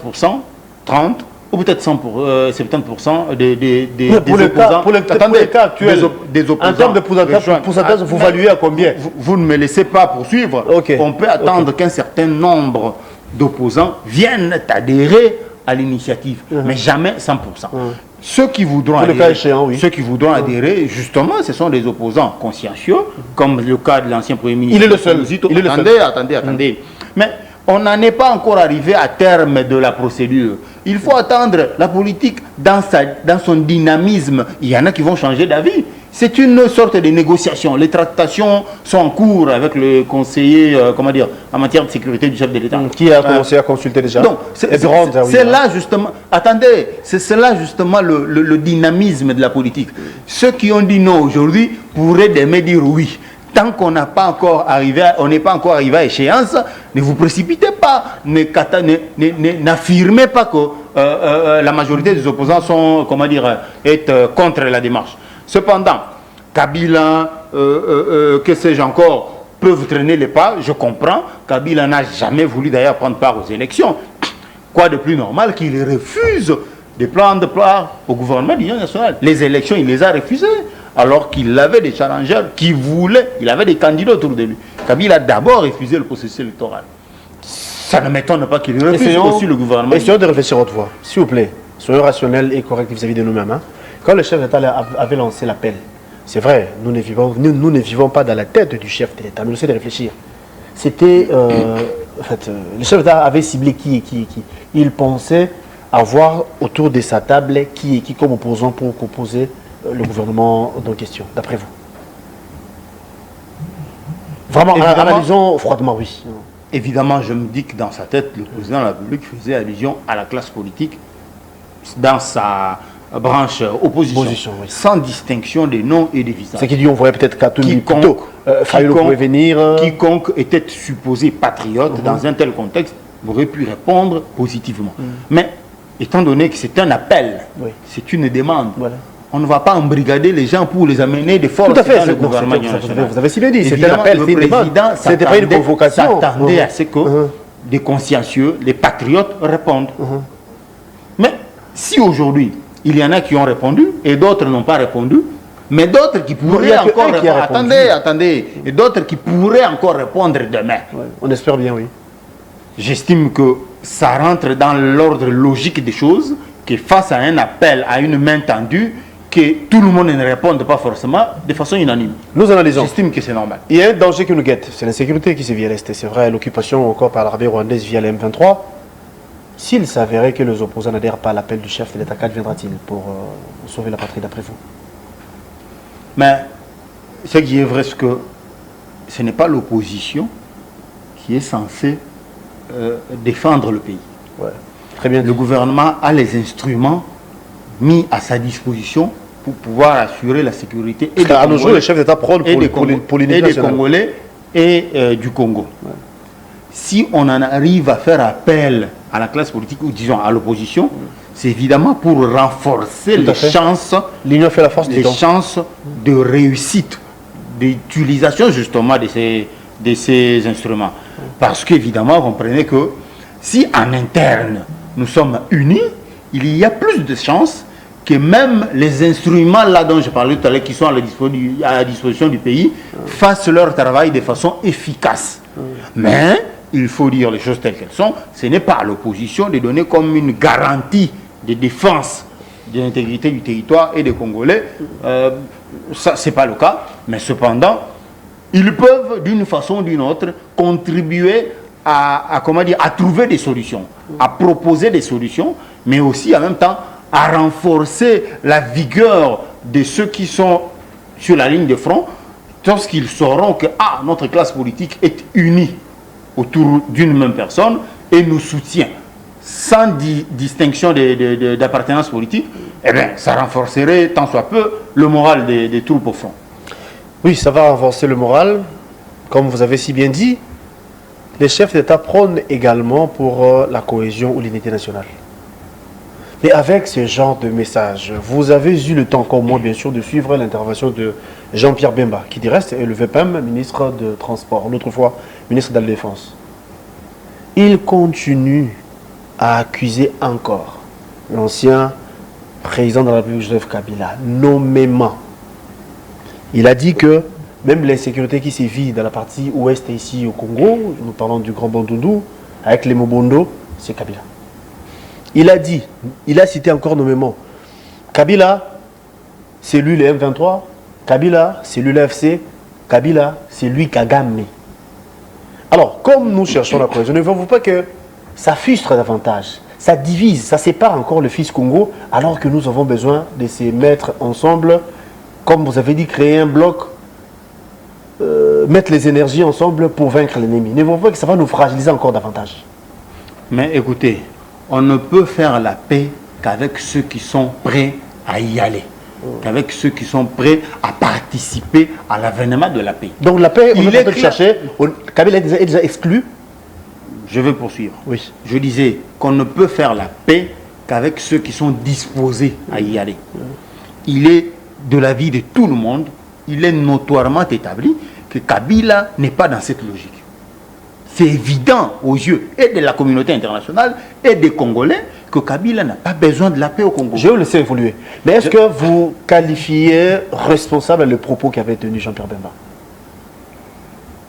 30%, ou peut-être 70% des opposants. Pour les cas actuels, des opposants, en termes de pourcentage, vous valuez à combien? Vous ne me laissez pas poursuivre. Okay. On peut attendre qu'un certain nombre d'opposants viennent adhérer à l'initiative, mais jamais 100%. Ceux qui voudront adhérer, justement, ce sont des opposants consciencieux, comme le cas de l'ancien Premier ministre. Il est le seul. Attendez. Mais on n'en est pas encore arrivé à terme de la procédure. Il faut attendre la politique dans son dynamisme. Il y en a qui vont changer d'avis. C'est une sorte de négociation. Les tractations sont en cours avec le conseiller, en matière de sécurité du chef de l'État. Qui a commencé à consulter déjà. Donc, c'est là justement, attendez, c'est là justement le dynamisme de la politique. Ceux qui ont dit non aujourd'hui pourraient demain dire oui. Tant qu'on n'est pas encore arrivé à échéance, ne vous précipitez pas, n'affirmez pas que la majorité des opposants sont, contre la démarche. Cependant, Kabila, que sais-je encore, peuvent traîner les pas, je comprends. Kabila n'a jamais voulu d'ailleurs prendre part aux élections. Quoi de plus normal qu'il refuse de prendre part au gouvernement de l'Union nationale. Les élections, il les a refusées, alors qu'il avait des challengers qui voulaient, il avait des candidats autour de lui. Kabila a d'abord refusé le processus électoral. Ça ne m'étonne pas qu'il refuse aussi le gouvernement. Essayons de réfléchir à haute voix. S'il vous plaît, soyons rationnels et corrects vis-à-vis de nous-mêmes. Hein. Quand le chef d'État avait lancé l'appel, c'est vrai, nous ne vivons pas dans la tête du chef de l'État, mais nous essayons de réfléchir. C'était, le chef d'État avait ciblé qui. Il pensait avoir autour de sa table qui comme opposant pour composer le gouvernement en question, d'après vous. Vraiment, analysons froidement, oui. Évidemment, je me dis que dans sa tête, le président de la République faisait allusion à la classe politique dans sa branche opposition oui. Sans distinction des noms et des visages. C'est qui dit on voyait peut-être Katoumi plutôt. Fayulu pouvait venir. Quiconque était supposé patriote dans un tel contexte aurait pu répondre positivement. Mais étant donné que c'est un appel, c'est une demande, on ne va pas embrigader les gens pour les amener de force dans le gouvernement. Vous avez si bien dit, c'était un appel, c'était une demande. C'était pas une convocation. S'attendait à ce que des consciencieux, les patriotes répondent. Mais si aujourd'hui, il y en a qui ont répondu et d'autres n'ont pas répondu, mais d'autres qui pourraient encore répondre. Attendez. Et d'autres qui pourraient encore répondre demain. Ouais, on espère bien, oui. J'estime que ça rentre dans l'ordre logique des choses, que face à un appel, à une main tendue, que tout le monde ne réponde pas forcément de façon unanime. Nous analysons. J'estime que c'est normal. Il y a un danger qui nous guette, c'est l'insécurité qui se vient rester. C'est vrai, l'occupation encore par l'armée rwandaise via la M23. S'il s'avérait que les opposants n'adhèrent pas à l'appel du chef de l'État, qu'adviendra-t-il pour sauver la patrie d'après vous? Mais ce qui est vrai, c'est que ce n'est pas l'opposition qui est censée défendre le pays. Ouais. Très bien. Le gouvernement a les instruments mis à sa disposition pour pouvoir assurer la sécurité et à nos jours, le chef d'État prône pour l'unité des Congolais et du Congo. Ouais. Si on en arrive à faire appel à la classe politique, ou disons à l'opposition, c'est évidemment pour renforcer les chances, l'union fait la force, les chances de réussite, d'utilisation justement de ces instruments. Parce qu'évidemment, vous comprenez que si en interne nous sommes unis, il y a plus de chances que même les instruments là dont je parlais tout à l'heure, qui sont à la disposition du pays, fassent leur travail de façon efficace. Mais il faut dire les choses telles qu'elles sont. Ce n'est pas à l'opposition de donner comme une garantie de défense de l'intégrité du territoire et des Congolais. Ça, ce n'est pas le cas. Mais cependant, ils peuvent, d'une façon ou d'une autre, contribuer à trouver des solutions, à proposer des solutions, mais aussi en même temps à renforcer la vigueur de ceux qui sont sur la ligne de front, lorsqu'ils sauront que notre classe politique est unie autour d'une même personne et nous soutient sans distinction d'appartenance politique, eh bien, ça renforcerait tant soit peu le moral des troupes au front. Oui, ça va renforcer le moral. Comme vous avez si bien dit, les chefs d'État prônent également pour la cohésion ou l'unité nationale. Mais avec ce genre de message, vous avez eu le temps, comme moi bien sûr, de suivre l'intervention de Jean-Pierre Bemba, qui reste est le VPM, ministre de Transport, l'autre fois ministre de la Défense. Il continue à accuser encore l'ancien président de la République, Joseph Kabila, nommément. Il a dit que même l'insécurité qui sévit dans la partie ouest ici au Congo, nous parlons du Grand Bandundu, avec les Mobondo, c'est Kabila. Il a dit, il a cité encore nommément, Kabila, c'est lui le M23, Kabila, c'est lui l'AFC, Kabila, c'est lui Kagame. Alors, comme nous cherchons la cohésion, ne voyez-vous pas que ça frustre davantage, ça divise, ça sépare encore le fils Congo, alors que nous avons besoin de se mettre ensemble, comme vous avez dit, créer un bloc, mettre les énergies ensemble pour vaincre l'ennemi. Ne voyez-vous pas que ça va nous fragiliser encore davantage? Mais écoutez, on ne peut faire la paix qu'avec ceux qui sont prêts à y aller, qu'avec ceux qui sont prêts à participer à l'avènement de la paix. Donc la paix, on est en train de chercher, Kabila est déjà exclu. Je vais poursuivre. Oui. Je disais qu'on ne peut faire la paix qu'avec ceux qui sont disposés à y aller. Il est de l'avis de tout le monde, il est notoirement établi que Kabila n'est pas dans cette logique. C'est évident aux yeux et de la communauté internationale et des Congolais que Kabila n'a pas besoin de la paix au Congo. Je vais le laisser évoluer. Mais est-ce que vous qualifiez responsable le propos qu'avait tenu Jean-Pierre Bemba?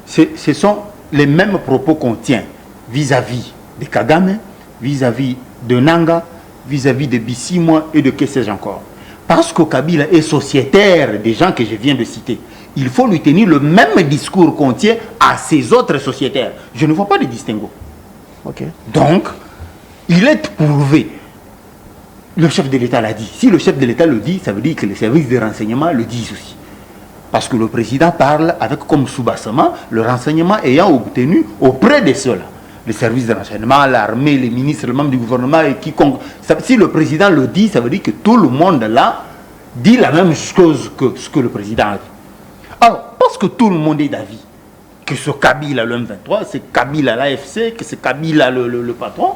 Ce sont les mêmes propos qu'on tient vis-à-vis de Kagame, vis-à-vis de Nanga, vis-à-vis de Bissimois et de que sais-je encore. Parce que Kabila est sociétaire des gens que je viens de citer. Il faut lui tenir le même discours qu'on tient à ses autres sociétaires. Je ne vois pas de distinguo. Okay. Donc, il est prouvé. Le chef de l'État l'a dit. Si le chef de l'État le dit, ça veut dire que les services de renseignement le disent aussi. Parce que le président parle avec comme soubassement le renseignement ayant obtenu auprès de ceux-là. Les services de renseignement, l'armée, les ministres, les membres du gouvernement et quiconque. Si le président le dit, ça veut dire que tout le monde là dit la même chose que ce que le président a dit. Alors, parce que tout le monde est d'avis que ce Kabila, le M23, c'est Kabila l'AFC, que c'est Kabila le patron,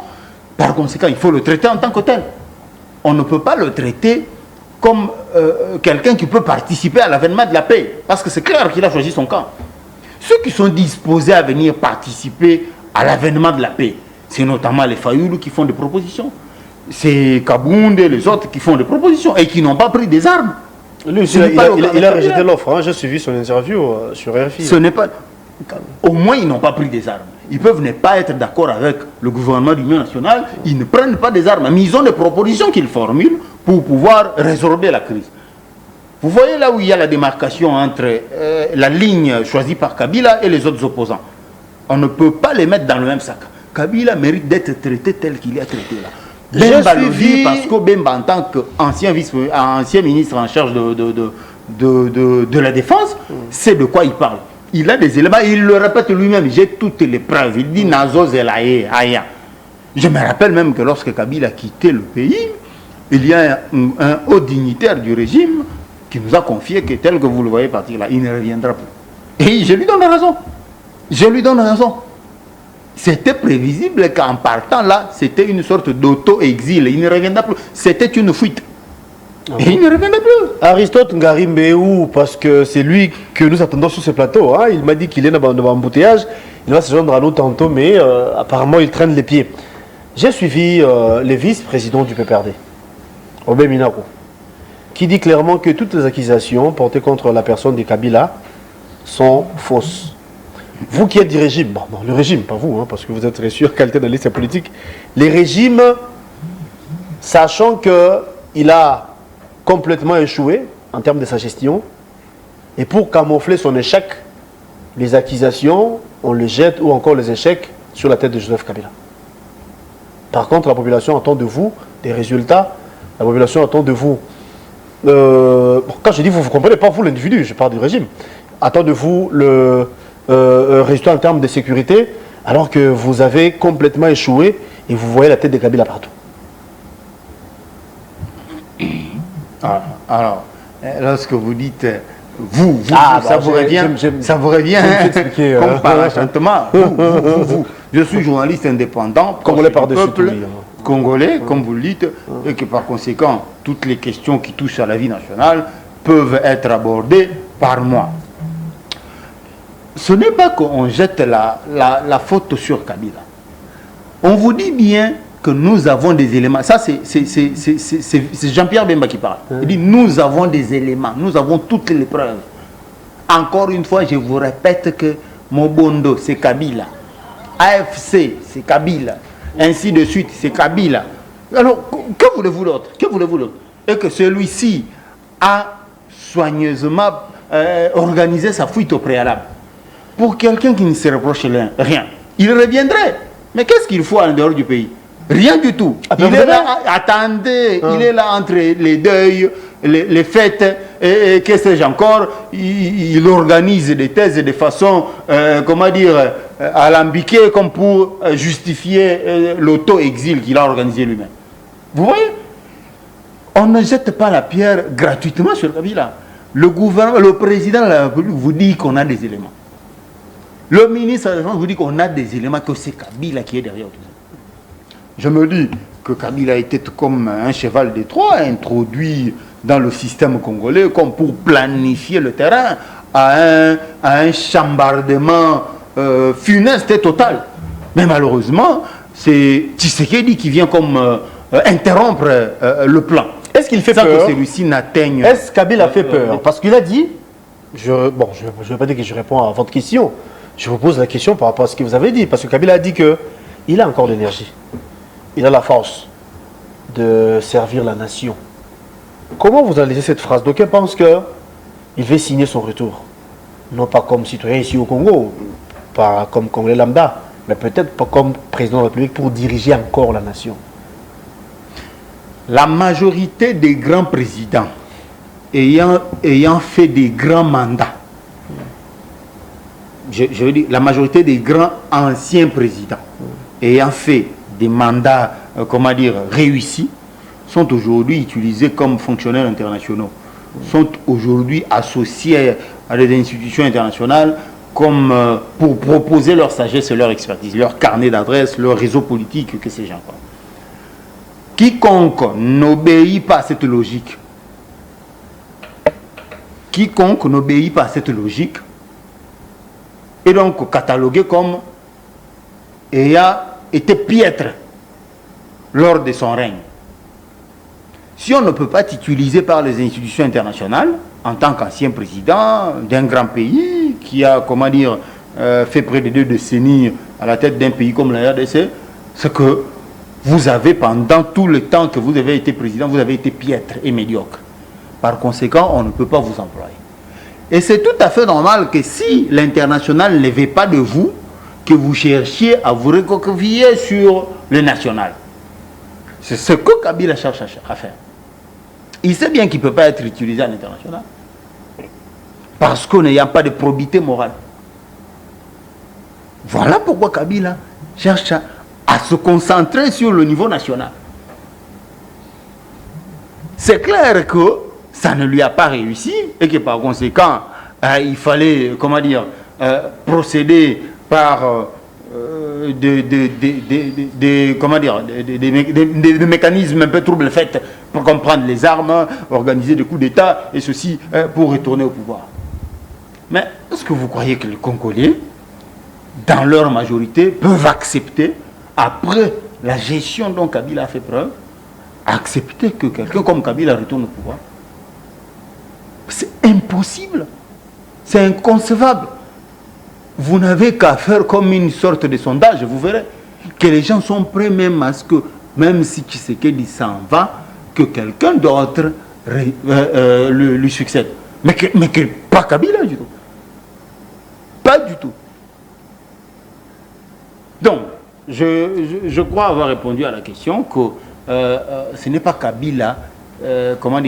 par conséquent, il faut le traiter en tant que tel. On ne peut pas le traiter comme quelqu'un qui peut participer à l'avènement de la paix, parce que c'est clair qu'il a choisi son camp. Ceux qui sont disposés à venir participer à l'avènement de la paix, c'est notamment les Fayoulou qui font des propositions, c'est Kabounde et les autres qui font des propositions et qui n'ont pas pris des armes. Lui, il a rejeté l'offre, hein. J'ai suivi son interview sur RFI. Ce n'est pas... Au moins, ils n'ont pas pris des armes. Ils peuvent ne pas être d'accord avec le gouvernement d'Union nationale, ils ne prennent pas des armes, mais ils ont des propositions qu'ils formulent pour pouvoir résorber la crise. Vous voyez là où il y a la démarcation entre la ligne choisie par Kabila et les autres opposants. On ne peut pas les mettre dans le même sac. Kabila mérite d'être traité tel qu'il est traité là. Bemba le dit parce que Bemba, en tant qu'ancien ministre en charge de la défense, c'est de quoi il parle. Il a des éléments, il le répète lui-même, j'ai toutes les preuves. Il dit Nazo Zelaye, Aya. Je me rappelle même que lorsque Kabila a quitté le pays, il y a un haut dignitaire du régime qui nous a confié que tel que vous le voyez partir là, il ne reviendra plus. Et je lui donne raison. Je lui donne raison. C'était prévisible qu'en partant là, c'était une sorte d'auto-exil. Il ne reviendra plus. C'était une fuite. Et il ne reviendra plus. Aristote Ngarimbeou, parce que c'est lui que nous attendons sur ce plateau. Hein. Il m'a dit qu'il est dans l'embouteillage. Il va se joindre à nous tantôt, mais apparemment il traîne les pieds. J'ai suivi le vice-président du PPRD, Obé Minako, qui dit clairement que toutes les accusations portées contre la personne de Kabila sont fausses. Vous qui êtes du régime, bon, le régime, pas vous, hein, parce que vous êtes reçu en qualité d'analyste politique, les régimes, sachant qu'il a complètement échoué en termes de sa gestion, et pour camoufler son échec, les accusations, on les jette, ou encore les échecs, sur la tête de Joseph Kabila. Par contre, la population attend de vous des résultats, la population attend de vous. Quand je dis vous, vous ne comprenez pas, vous l'individu, je parle du régime, attend de vous le résultat en termes de sécurité, alors que vous avez complètement échoué et vous voyez la tête de Kabila partout. Alors, lorsque vous dites vous, ça, bon, vous revient, ça vous revient comme par enchantement. Vous. Je suis journaliste indépendant, congolais par-dessus peuple congolais, comme vous le dites, et que par conséquent, toutes les questions qui touchent à la vie nationale peuvent être abordées par moi. Ce n'est pas qu'on jette la faute sur Kabila. On vous dit bien que nous avons des éléments. Ça, c'est Jean-Pierre Bemba qui parle. Il dit, nous avons des éléments, nous avons toutes les preuves. Encore une fois, je vous répète que Mobondo, c'est Kabila. AFC, c'est Kabila. Ainsi de suite, c'est Kabila. Alors, que voulez-vous d'autre? Que voulez-vous d'autre? Et que celui-ci a soigneusement organisé sa fuite au préalable. Pour quelqu'un qui ne se reproche rien, il reviendrait. Mais qu'est-ce qu'il faut en dehors du pays? Rien du tout. Il est là, attendez, il est là entre les deuils, les fêtes, et qu'est-ce que j'ai encore, il organise des thèses de façon, comment dire, alambiquée, comme pour justifier l'auto-exil qu'il a organisé lui-même. Vous voyez? On ne jette pas la pierre gratuitement sur Kabila. Le gouvernement, le président de la République vous dit qu'on a des éléments. Le ministre de la Défense vous dit qu'on a des éléments, que c'est Kabila qui est derrière tout ça. Je me dis que Kabila était comme un cheval de Troie, introduit dans le système congolais comme pour planifier le terrain à un chambardement funeste et total. Mais malheureusement, c'est Tshisekedi qui vient comme interrompre le plan. Est-ce qu'il fait peur que celui-ci n'atteigne... Est-ce que Kabila fait peur? Parce qu'il a dit, je ne vais pas dire que je réponds à votre question, je vous pose la question par rapport à ce que vous avez dit, parce que Kabila a dit qu'il a encore l'énergie. Il a la force de servir la nation. Comment vous analysez cette phrase? D'aucuns pensent qu'il veut signer son retour. Non pas comme citoyen ici au Congo, pas comme Congolais lambda, mais peut-être pas comme président de la République pour diriger encore la nation. La majorité des grands présidents ayant fait des grands mandats, je veux dire, la majorité des grands anciens présidents ayant fait des mandats, comment dire, réussis, sont aujourd'hui utilisés comme fonctionnaires internationaux, sont aujourd'hui associés à des institutions internationales comme pour proposer leur sagesse et leur expertise, leur carnet d'adresses, leur réseau politique, que sais-je encore. Quiconque n'obéit pas à cette logique, est donc catalogué comme ayant été piètre lors de son règne. Si on ne peut pas t'utiliser par les institutions internationales en tant qu'ancien président d'un grand pays qui a, comment dire, fait près de 2 décennies à la tête d'un pays comme la RDC, c'est que vous avez, pendant tout le temps que vous avez été président, vous avez été piètre et médiocre. Par conséquent, on ne peut pas vous employer. Et c'est tout à fait normal que si l'international ne veut pas de vous, que vous cherchiez à vous recoqueviller sur le national. C'est ce que Kabila cherche à faire. Il sait bien qu'il ne peut pas être utilisé à l'international. Parce qu'on n'ayant pas de probité morale. Voilà pourquoi Kabila cherche à se concentrer sur le niveau national. C'est clair que ça ne lui a pas réussi et que par conséquent, il fallait, comment dire, procéder par des mécanismes un peu trouble-faits pour comprendre les armes, organiser des coups d'État et ceci pour retourner au pouvoir. Mais est-ce que vous croyez que les Congolais, dans leur majorité, peuvent accepter, après la gestion dont Kabila a fait preuve, accepter que quelqu'un comme Kabila retourne au pouvoir? C'est impossible. C'est inconcevable. vous n'avez qu'à faire comme une sorte de sondage, vous verrez que les gens sont prêts même à ce que, même si Tshisekedi s'en va, que quelqu'un d'autre lui succède. Mais que pas Kabila du tout. Pas du tout. Donc, je crois avoir répondu à la question que ce n'est pas Kabila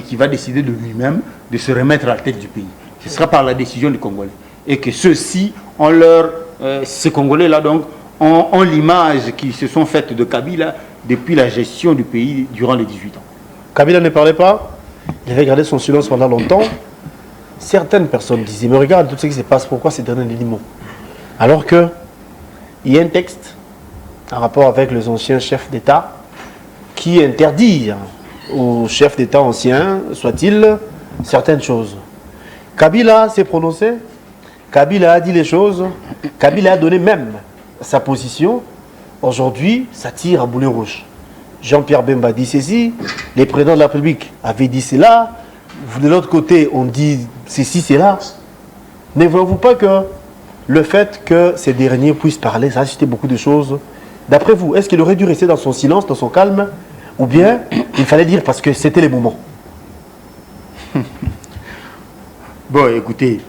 qui va décider de lui-même de se remettre à la tête du pays. Ce sera par la décision des Congolais. Et que ceux-ci ont ces Congolais-là donc, ont l'image qui se sont faites de Kabila depuis la gestion du pays durant les 18 ans. Kabila ne parlait pas, il avait gardé son silence pendant longtemps. Certaines personnes disaient, mais regarde tout ce qui se passe, pourquoi ces derniers mots? Alors que il y a un texte en rapport avec les anciens chefs d'État qui interdit aux chefs d'État anciens, soit-il, certaines choses. Kabila s'est prononcé, Kabila a dit les choses, Kabila a donné même sa position. Aujourd'hui, ça tire à boulet rouge. Jean-Pierre Bemba dit ceci, les présidents de la République avaient dit cela, de l'autre côté, on dit ceci, cela. Ne voyez-vous pas que le fait que ces derniers puissent parler, ça a suscité beaucoup de choses? D'après vous, est-ce qu'il aurait dû rester dans son silence, dans son calme, ou bien il fallait dire parce que c'était les moments? Bon, écoutez,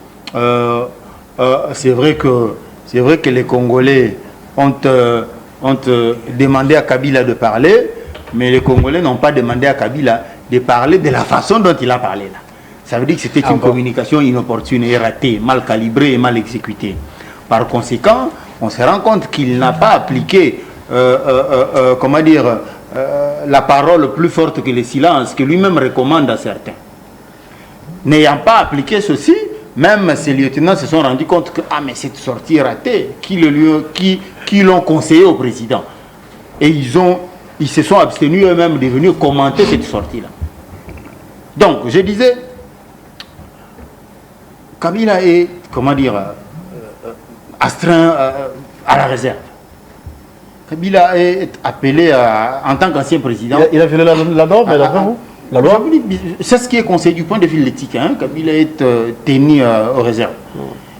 c'est vrai que les Congolais ont demandé à Kabila de parler, mais les Congolais n'ont pas demandé à Kabila de parler de la façon dont il a parlé là. Ça veut dire que c'était une communication inopportune et ratée, mal calibrée et mal exécutée. Par conséquent, on se rend compte qu'il n'a pas appliqué, la parole plus forte que le silence, que lui-même recommande à certains. N'ayant pas appliqué ceci, même ces lieutenants se sont rendus compte que mais cette sortie est ratée, qui l'ont conseillé au président. Et ils se sont abstenus eux-mêmes de venir commenter cette sortie-là. Donc, je disais, Kabila est, astreint à la réserve. Kabila est appelé en tant qu'ancien président. Il a violé la norme, la loi. C'est ce qui est conseillé du point de vue de l'éthique. Kabila est tenu aux réserves.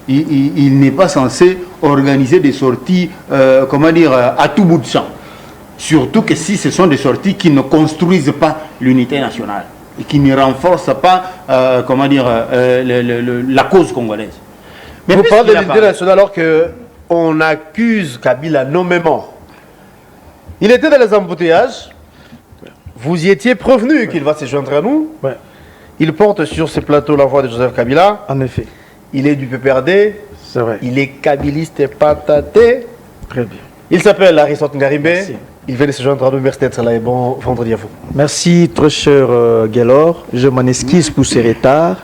Il n'est pas censé organiser des sorties, à tout bout de champ. Surtout que si ce sont des sorties qui ne construisent pas l'unité nationale et qui ne renforcent pas, la cause congolaise. Mais vous parlez de l'unité nationale alors qu'on accuse Kabila nommément. Il était dans les embouteillages. Vous y étiez prévenu qu'il va se joindre à nous. Ouais. Il porte sur ce plateau la voix de Joseph Kabila. En effet. Il est du PPRD. C'est vrai. Il est kabiliste pataté. Très bien. Il s'appelle Aristote Ngarimbe. Merci. Il vient de se joindre à nous. Merci d'être là et bon vendredi à vous. Merci, très cher Guélor. Je m'en excuse pour ce retard.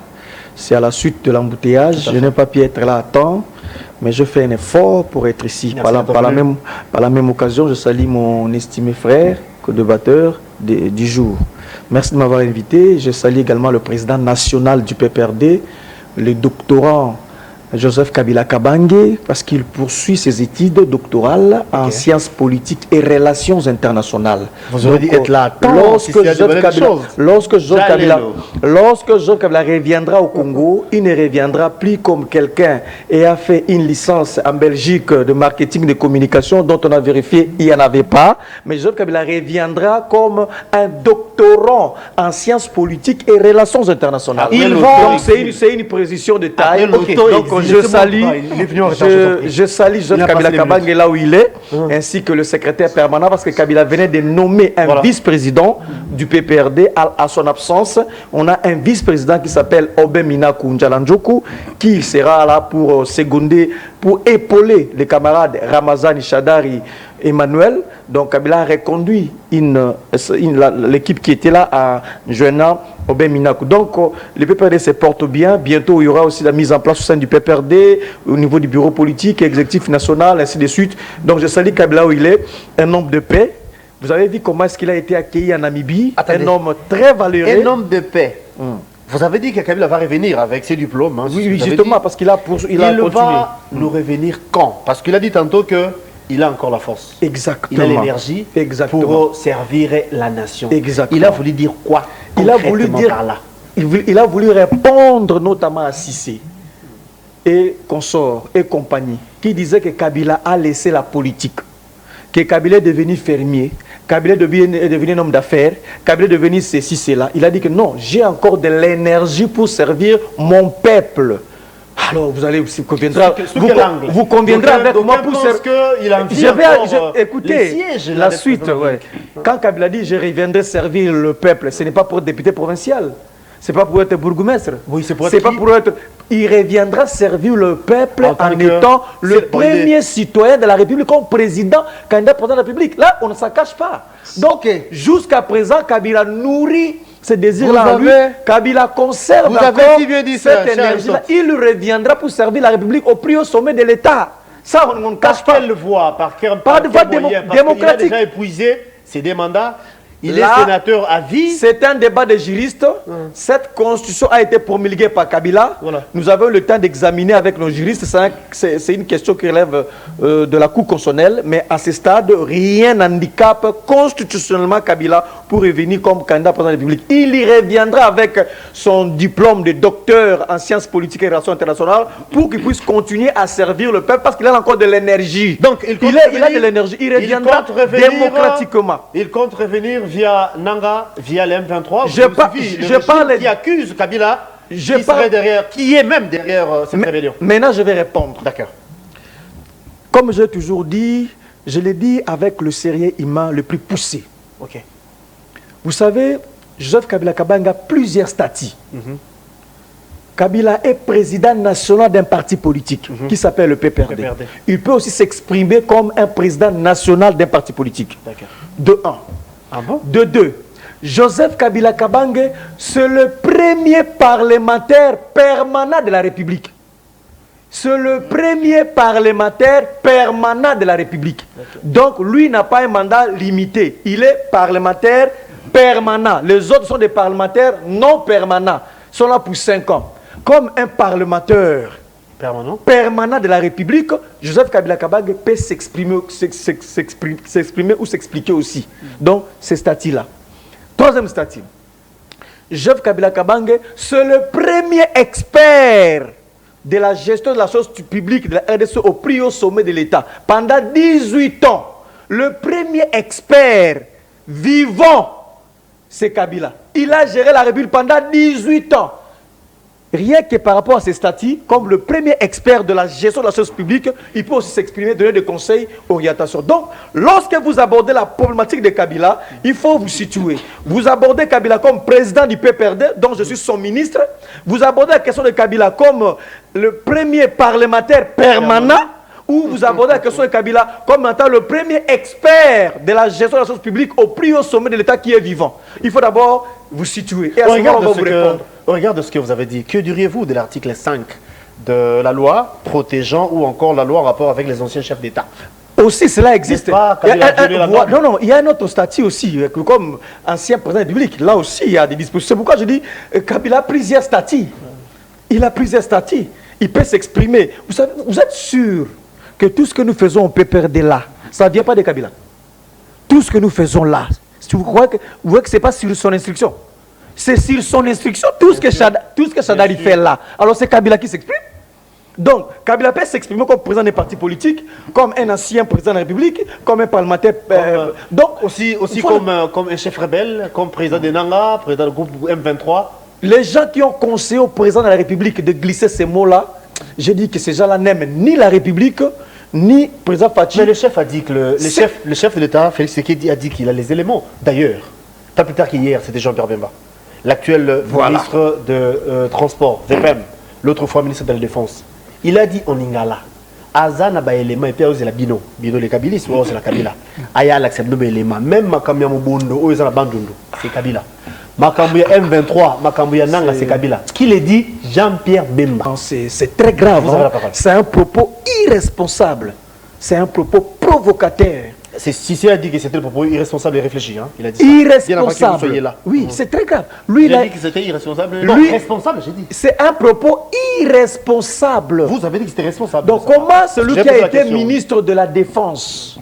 C'est à la suite de l'embouteillage. Je n'ai pas pu être là à temps, mais je fais un effort pour être ici. Par la même occasion, je salue mon estimé frère, co-débatteur du jour. Merci de m'avoir invité. Je salue également le président national du PPRD, le doctorant Joseph Kabila Kabange, parce qu'il poursuit ses études doctorales en sciences politiques et relations internationales. Vous aurez dû être là à temps. Lorsque Joseph Kabila reviendra au Congo, il ne reviendra plus comme quelqu'un et a fait une licence en Belgique de marketing de communication dont on a vérifié il n'y en avait pas. Mais Joseph Kabila reviendra comme un doctorant en sciences politiques et relations internationales. Donc c'est une précision de taille. Je salue Joseph Kabila Kabange là où il est, ainsi que le secrétaire permanent, parce que Kabila venait de nommer un vice-président du PPRD à son absence. On a un vice-président qui s'appelle Obemina Kunjalanjoku, qui sera là pour seconder, pour épauler les camarades Ramazani Chadari Emmanuel. Donc Kabila a reconduit l'équipe qui était là à joignant Aubin Minakou. Donc le PPRD se porte bien. Bientôt il y aura aussi la mise en place au sein du PPRD, au niveau du bureau politique, exécutif national, ainsi de suite. Donc je salue Kabila où il est, un homme de paix. Vous avez vu comment est-ce qu'il a été accueilli en Namibie. Un homme très valeureux. Un homme de paix. Vous avez dit que Kabila va revenir avec ses diplômes. Oui, justement, parce qu'il a continué. Il va nous revenir quand? Parce qu'il a dit tantôt que il a encore la force. Exactement. Il a l'énergie pour servir la nation. Exactement. Il a voulu dire quoi? Il a voulu dire par là. Il a voulu répondre notamment à Cissé. et consorts et compagnie qui disaient que Kabila a laissé la politique, que Kabila est devenu fermier, Kabila est devenu un homme d'affaires, Kabila est devenu ceci, cela. Il a dit que non, j'ai encore de l'énergie pour servir mon peuple. Alors vous allez vous conviendrez avec moi pour écoutez la suite. Ouais. Quand Kabila dit je reviendrai servir le peuple, ce n'est pas pour être député provincial, c'est pas pour être bourgmestre, oui, c'est pas pour être. Il reviendra servir le peuple en étant le premier citoyen de la République comme président, candidat président de la République. Là, on ne s'en cache pas. Donc jusqu'à présent, Kabila nourrit ce désir-là en lui. Kabila conserve encore cette énergie-là. Il reviendra pour servir la République au plus haut sommet de l'État. Ça, on ne cache pas. Par quelle voie? Par quelle voie démocratique. Il a déjà épuisé ses deux mandats. Il est sénateur à vie. C'est un débat des juristes. Cette constitution a été promulguée par Kabila. Voilà. Nous avons eu le temps d'examiner avec nos juristes. C'est une question qui relève de la Cour constitutionnelle. Mais à ce stade, rien n'handicape constitutionnellement Kabila pour revenir comme candidat président de la République. Il y reviendra avec son diplôme de docteur en sciences politiques et relations internationales pour qu'il puisse continuer à servir le peuple parce qu'il a encore de l'énergie. Donc il a de l'énergie. Il reviendra démocratiquement. Il compte revenir via Nanga, via le M23. Je parle qui accuse Kabila, qui est même derrière cette rébellion. Maintenant, je vais répondre. D'accord. Comme j'ai toujours dit, je l'ai dit avec le sérieux humain le plus poussé. Ok. Vous savez, Joseph Kabila Kabanga a plusieurs statuts. Kabila est président national d'un parti politique qui s'appelle le PPRD. Il peut aussi s'exprimer comme un président national d'un parti politique. De un. Ah bon? De deux, Joseph Kabila Kabange, c'est le premier parlementaire permanent de la République. C'est le premier parlementaire permanent de la République. Donc, lui n'a pas un mandat limité. Il est parlementaire permanent. Les autres sont des parlementaires non permanents. Ils sont là pour 5 ans. Comme un parlementaire permanent de la République, Joseph Kabila Kabange peut s'exprimer ou s'expliquer aussi. Donc, c'est statut-là. Troisième statut. Joseph Kabila Kabange, c'est le premier expert de la gestion de la chose publique de la RDC au plus haut sommet de l'État. Pendant 18 ans, le premier expert vivant, c'est Kabila. Il a géré la République pendant 18 ans. Rien que par rapport à ces statuts, comme le premier expert de la gestion de la chose publique, il peut aussi s'exprimer, donner des conseils, orientations. Donc, lorsque vous abordez la problématique de Kabila, il faut vous situer. Vous abordez Kabila comme président du PPRD, dont je suis son ministre. Vous abordez la question de Kabila comme le premier parlementaire permanent, ou vous abordez la question de Kabila comme étant le premier expert de la gestion de la chose publique au plus haut sommet de l'État qui est vivant. Il faut d'abord vous situer. Et à ce moment, on va vous répondre. Regarde ce que vous avez dit. Que diriez-vous de l'article 5 de la loi protégeant ou encore la loi en rapport avec les anciens chefs d'État? Aussi, cela existe. Non, il y a un autre statut aussi, comme ancien président de la République. Là aussi, il y a des dispositions. C'est pourquoi je dis Kabila a plusieurs statuts. Il a plusieurs statuts. Il peut s'exprimer. Vous savez, vous êtes sûr que tout ce que nous faisons au PPRD là, ça ne vient pas de Kabila? Tout ce que nous faisons là, vous voyez que ce n'est pas sur son instruction? C'est sur son instruction, tout ce que Chadari fait là. Alors c'est Kabila qui s'exprime. Donc, Kabila peut s'exprimer comme président des partis politiques, comme un ancien président de la République, comme un parlementaire. Donc, aussi comme un chef rebelle, comme président de Nanga, président du groupe M23. Les gens qui ont conseillé au président de la République de glisser ces mots-là, je dis que ces gens-là n'aiment ni la République, ni président Fachi. Mais le chef a dit que le chef de l'État, Félix Tshisekedi, a dit qu'il a les éléments. D'ailleurs, pas plus tard qu'hier, c'était Jean-Pierre Bemba. L'actuel ministre de Transport, VPM, l'autre fois ministre de la Défense, il a dit en Lingala, Azana ba élément et puis la bino les Kabilis ou c'est la Kabila. Aya l'accepte no élément même makamya mobondo ou ezala bandundo, c'est Kabila. Makambuya M23, Makambuya Nanga, c'est Kabila. Ce qu'il a dit Jean-Pierre Bemba. C'est très grave. C'est un propos irresponsable. C'est un propos provocateur. Sissi a dit que c'était le propos irresponsable et réfléchi. Hein. Il a dit irresponsable. Là. Oui, c'est très grave. Lui, il a dit que c'était irresponsable. Non, responsable, j'ai dit. C'est un propos irresponsable. Vous avez dit que c'était responsable. Donc comment celui qui a été ministre de la Défense,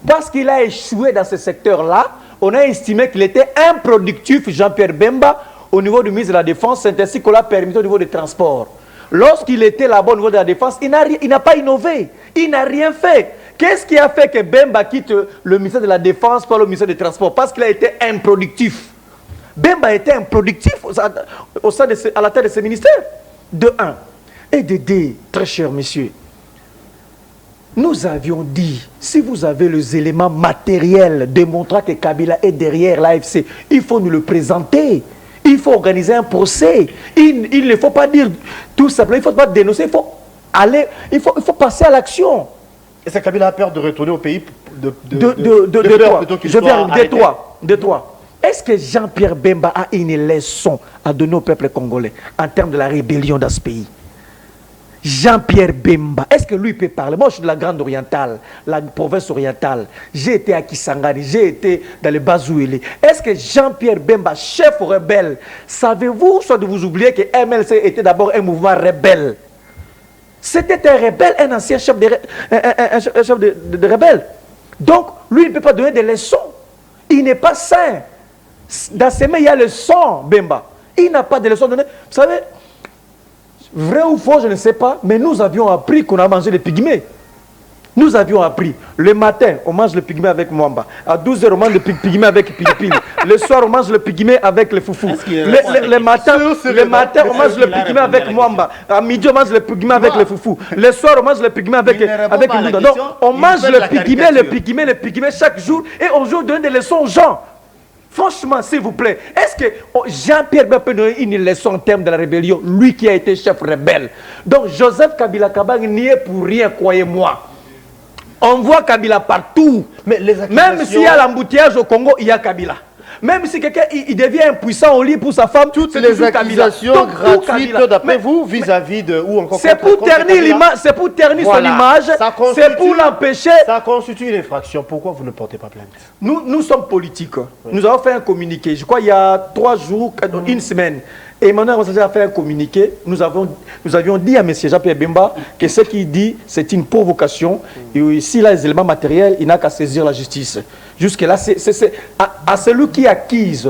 parce qu'il a échoué dans ce secteur-là, on a estimé qu'il était improductif, Jean-Pierre Bemba, au niveau du ministre de la Défense, c'est ainsi qu'on l'a permis au niveau des transports. Lorsqu'il était là-bas au niveau de la défense, il n'a pas innové. Il n'a rien fait. Qu'est-ce qui a fait que Bemba quitte le ministère de la Défense par le ministère des Transports? Parce qu'il a été improductif. Bemba était improductif à la tête de ce ministère. De un. Et de deux, très cher monsieur, nous avions dit, si vous avez les éléments matériels démontrant que Kabila est derrière l'AFC, il faut nous le présenter. Il faut organiser un procès. Il ne faut pas dire tout simplement, il ne faut pas dénoncer, il faut passer à l'action. Et c'est Kabila a peur de retourner au pays de toi. Est-ce que Jean-Pierre Bemba a une leçon à donner au peuple congolais en termes de la rébellion dans ce pays? Jean-Pierre Bemba, est-ce que lui peut parler? Moi, je suis de la Grande Orientale, la province orientale. J'ai été à Kisangani, j'ai été dans le Bazouélé. Est-ce que Jean-Pierre Bemba, chef rebelle, savez-vous, soit de vous oublier que MLC était d'abord un mouvement rebelle? C'était un rebelle, un ancien chef de rebelle. Donc, lui, il ne peut pas donner des leçons. Il n'est pas sain. Dans ses mains, il y a le sang, Bemba. Il n'a pas de leçons données. Vous savez, vrai ou faux, je ne sais pas, mais nous avions appris qu'on a mangé les pygmées. Nous avions appris. Le matin, on mange le pygmée avec Mwamba. À 12h, on mange le pygmée avec Pilipili. Le soir, on mange le pygmée avec les foufous. Le matin, on mange le pygmée avec Mwamba. À midi, on mange le pygmée avec les foufous. Le soir, on mange le pygmée avec Ndouda. Donc, on mange le pygmée chaque jour et on joue donner des leçons aux gens. Franchement, s'il vous plaît, est-ce que Jean-Pierre Bemba peut donner une leçon en termes de la rébellion, lui qui a été chef rebelle? Donc, Joseph Kabila Kabang n'y est pour rien, croyez-moi. On voit Kabila partout. Mais même s'il y a l'embouteillage au Congo, il y a Kabila. Même si quelqu'un il devient impuissant au lit pour sa femme, toutes les accusations gratuites d'après vous vis-à-vis de ou encore c'est pour ternir l'image, c'est pour ternir son image, c'est pour l'empêcher. Ça constitue une infraction. Pourquoi vous ne portez pas plainte? Nous sommes politiques. Oui. Nous avons fait un communiqué. Je crois il y a 3 jours, une semaine. Et Emmanuel a fait un communiqué. Nous avions dit à M. Jean-Pierre Bemba que ce qu'il dit, c'est une provocation. Et s'il a les éléments matériels, il n'a qu'à saisir la justice. Jusque-là, c'est à celui qui accuse.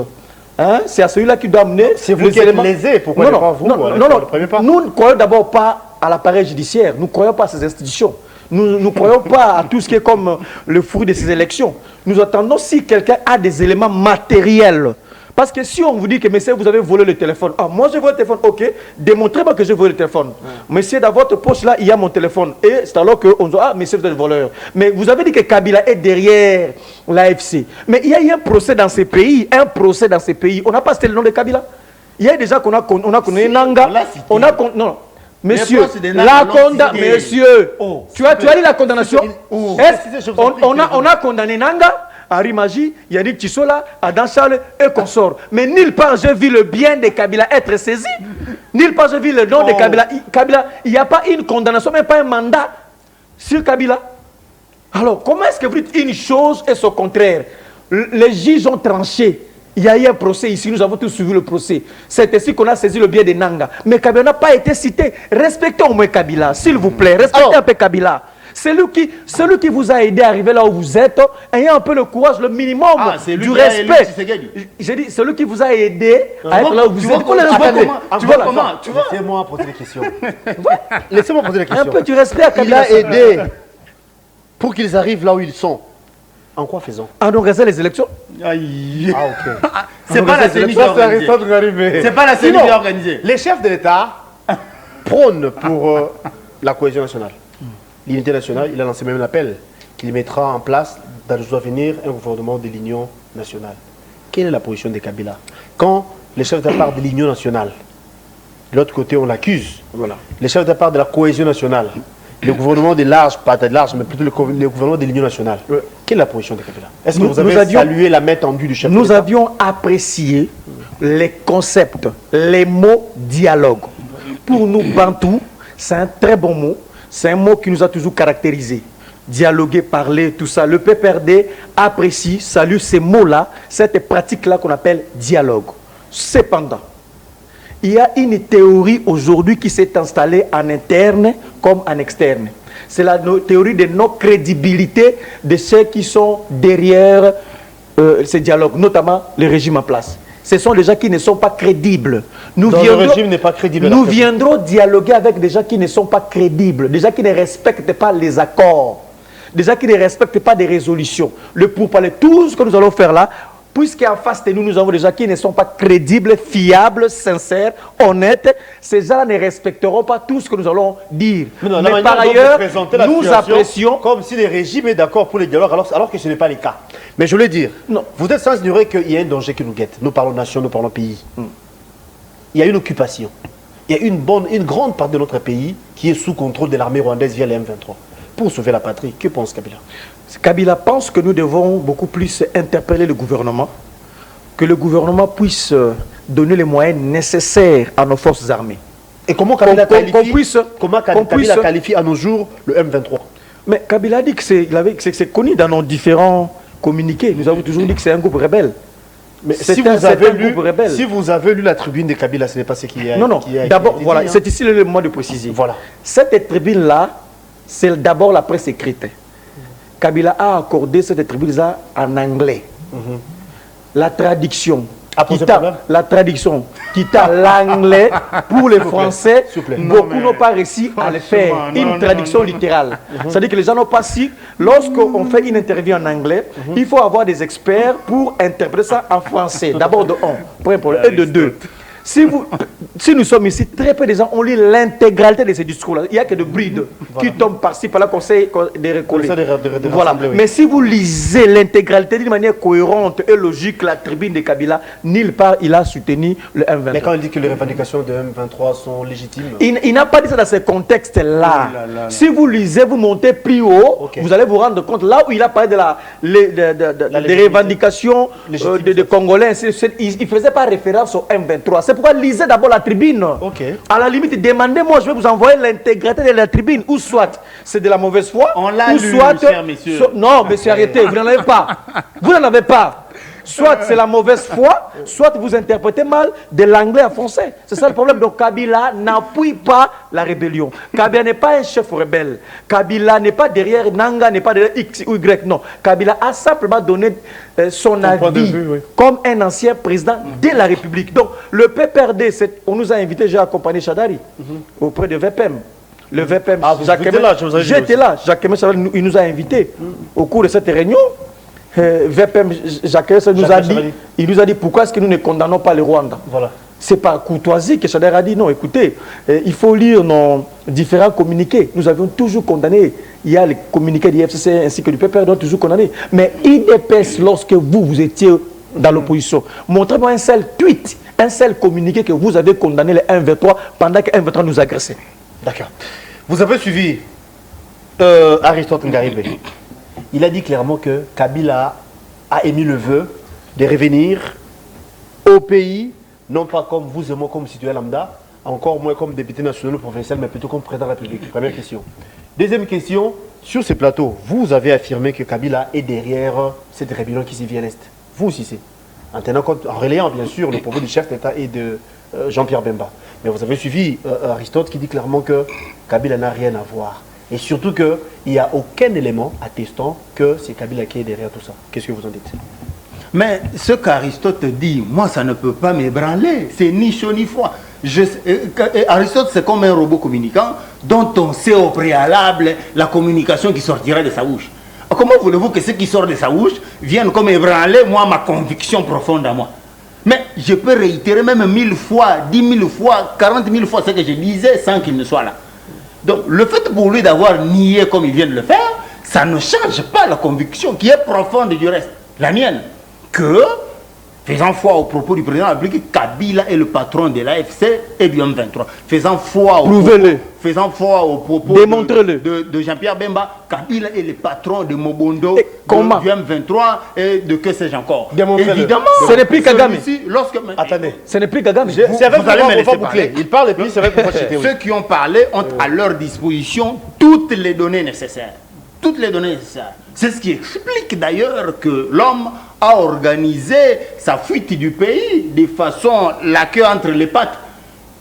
Hein, c'est à celui-là qui doit amener. C'est vous qui êtes lésé. Pourquoi pas vous? Nous ne croyons d'abord pas à l'appareil judiciaire. Nous ne croyons pas à ces institutions. Nous ne croyons pas à tout ce qui est comme le fruit de ces élections. Nous attendons si quelqu'un a des éléments matériels. Parce que si on vous dit que, monsieur, vous avez volé le téléphone. Ah, moi, j'ai volé le téléphone. Ok, démontrez-moi que j'ai volé le téléphone. Monsieur, dans votre poche, là, il y a mon téléphone. Et c'est alors qu'on dit, ah, monsieur, vous êtes voleur. Mais vous avez dit que Kabila est derrière l'AFC. Mais il y a eu un procès dans ces pays. On n'a pas cité le nom de Kabila. Il y a déjà qu'on a connu Nanga. Non. Monsieur, tu as dit la condamnation. On a condamné Nanga. Harry Magie, Yannick Tissola, Adam Charles et consorts. Mais nulle part j'ai vu le bien de Kabila être saisi. Nulle part j'ai vu le nom de Kabila. Il n'y a pas une condamnation, même pas un mandat sur Kabila. Alors, comment est-ce que vous dites une chose et son contraire? Les juges ont tranché. Il y a eu un procès ici, nous avons tous suivi le procès. C'est ainsi qu'on a saisi le bien de Nanga. Mais Kabila n'a pas été cité. Respectez au moins Kabila, s'il vous plaît. Respectez un peu Kabila. Celui qui vous a aidé à arriver là où vous êtes, ayant un peu le courage, le minimum du respect. J'ai dit, celui qui vous a aidé à être là où vous êtes. Laissez-moi poser des questions. Laissez-moi poser des questions. Un peu du respect à Kabila. Il a aidé pour qu'ils arrivent là où ils sont. En quoi faisons? En organisant les élections. Aïe. Ah, ok. C'est pas la CENI qui a organisé. C'est pas la CENI qui a organisé. Les chefs de l'État prônent pour la cohésion nationale. L'unité nationale, il a lancé même l'appel qu'il mettra en place dans le venir un gouvernement de l'Union nationale. Quelle est la position de Kabila? Quand les chefs d'État parlent de l'Union nationale, de l'autre côté on l'accuse. Voilà. Les chefs d'État parlent de la cohésion nationale. Le gouvernement de large, pas de large, mais plutôt le gouvernement de l'Union nationale. Quelle est la position de Kabila? Est-ce que vous avez salué la main tendue du chef de l'État? Nous avions apprécié les concepts, les mots dialogue. Pour nous, Bantou, c'est un très bon mot. C'est un mot qui nous a toujours caractérisé. Dialoguer, parler, tout ça. Le PPRD apprécie, salue ces mots-là, cette pratique-là qu'on appelle dialogue. Cependant, il y a une théorie aujourd'hui qui s'est installée en interne comme en externe. C'est la théorie de non-crédibilité de ceux qui sont derrière ces dialogues, notamment le régime en place. ce sont des gens qui ne sont pas crédibles. Le régime n'est pas crédible. Nous viendrons dialoguer avec des gens qui ne sont pas crédibles, des gens qui ne respectent pas les accords, des gens qui ne respectent pas des résolutions. Le pourparler, tout ce que nous allons faire là, puisqu'en face de nous, nous avons des gens qui ne sont pas crédibles, fiables, sincères, honnêtes, ces gens-là ne respecteront pas tout ce que nous allons dire. Mais par ailleurs, nous apprécions... Comme si le régime est d'accord pour les dialogues, alors que ce n'est pas le cas. Mais je voulais dire, non. Vous êtes sans ignorer qu'il y a un danger qui nous guette. Nous parlons nation, nous parlons pays. Il y a une occupation. Il y a une grande part de notre pays qui est sous contrôle de l'armée rwandaise via les M23. Pour sauver la patrie, que pense Kabila? Kabila pense que nous devons beaucoup plus interpeller le gouvernement, que le gouvernement puisse donner les moyens nécessaires à nos forces armées. Et comment Kabila qualifie à nos jours le M23? Mais Kabila a dit que c'est connu dans nos différents communiqués. Nous avons toujours dit que c'est un groupe rebelle. Mais si vous avez lu la tribune de Kabila, ce n'est pas ce qui a... Non. D'abord, voilà, c'est ici le moment de préciser. Voilà. Cette tribune-là, c'est d'abord la presse écrite. Kabila a accordé cette tribune-là en anglais. La traduction, quitte à l'anglais pour les Français, beaucoup n'ont pas réussi à le faire. Une traduction littérale. C'est-à-dire que les gens n'ont pas su. Lorsqu'on fait une interview en anglais, il faut avoir des experts pour interpréter ça en français. D'abord de 1, et de 2. Si nous sommes ici, très peu de gens ont lu l'intégralité de ces discours-là. Il n'y a que de brides qui tombent par-ci, par-là, qu'on sait de recoller. Voilà. Mais si vous lisez l'intégralité d'une manière cohérente et logique, la tribune de Kabila, nulle part il a soutenu le M23. Mais quand il dit que les revendications de M23 sont légitimes... Il n'a pas dit ça dans ce contexte-là. Si vous lisez, vous montez plus haut, vous allez vous rendre compte, là où il a parlé des revendications des Congolais, il ne faisait pas référence au M23. C'est pourquoi lisez d'abord la tribune. À la limite, demandez-moi, je vais vous envoyer l'intégralité de la tribune. Ou soit c'est de la mauvaise foi, on l'a lu, cher messieurs. Non, monsieur, arrêtez, vous n'en avez pas. Vous n'en avez pas. Soit c'est la mauvaise foi, soit vous interprétez mal de l'anglais en français. C'est ça le problème. Donc Kabila n'appuie pas la rébellion. Kabila n'est pas un chef rebelle. Kabila n'est pas derrière Nanga, n'est pas derrière X ou Y. Non. Kabila a simplement donné son avis comme un ancien président de la République. Donc le PPRD, on nous a invités, j'ai accompagné Chadari auprès de VPM. Le VPM, j'étais là, Jacques Chadari, il nous a invités au cours de cette réunion. VPM Jacques il nous a dit pourquoi est-ce que nous ne condamnons pas le Rwanda. Voilà. C'est par courtoisie que Chadari a dit non, écoutez, il faut lire nos différents communiqués. Nous avions toujours condamné. Il y a les communiqués du FCC ainsi que du PPR, donc toujours condamné. Mais IDPS, lorsque vous étiez dans l'opposition, montrez-moi un seul tweet, un seul communiqué que vous avez condamné le M23 pendant que M23 nous agressait. D'accord. Vous avez suivi Aristote Ngaribe. Il a dit clairement que Kabila a émis le vœu de revenir au pays, non pas comme vous et moi, comme citoyen lambda, encore moins comme député national ou provincial, mais plutôt comme président de la République. Première question. Deuxième question, sur ces plateaux, vous avez affirmé que Kabila est derrière cette rébellion qui s'y vient à l'Est. Vous aussi, c'est. En tenant compte, en relayant bien sûr le propos du chef d'État et de Jean-Pierre Bemba. Mais vous avez suivi Aristote qui dit clairement que Kabila n'a rien à voir. Et surtout qu'il n'y a aucun élément attestant que c'est Kabila qui est derrière tout ça. Qu'est-ce que vous en dites? Mais ce qu'Aristote dit, moi, ça ne peut pas m'ébranler. C'est ni chaud ni froid. Aristote, c'est comme un robot communicant dont on sait au préalable la communication qui sortira de sa bouche. Comment voulez-vous que ce qui sort de sa bouche vienne comme ébranler, moi, ma conviction profonde à moi? Mais je peux réitérer même 1000 fois, 10 000 fois, 40 000 fois ce que je disais sans qu'il ne soit là. Donc, le fait pour lui d'avoir nié comme il vient de le faire, ça ne change pas la conviction qui est profonde du reste, la mienne, que, faisant foi au propos du président de la République, Kabila est le patron de l'AFC et du M23. Faisant foi au propos de Jean-Pierre Bemba, Kabila est le patron de Mobondo, du M23 et de que sais-je encore. Évidemment, ce n'est plus Kagame. Attendez, ce n'est plus Kagame. C'est avec vous boucler. Il parle et puis c'est avec vous citer. Ceux qui ont parlé ont à leur disposition toutes les données nécessaires. Toutes les données nécessaires. C'est ce qui explique d'ailleurs que l'homme a organisé sa fuite du pays de façon la queue entre les pattes.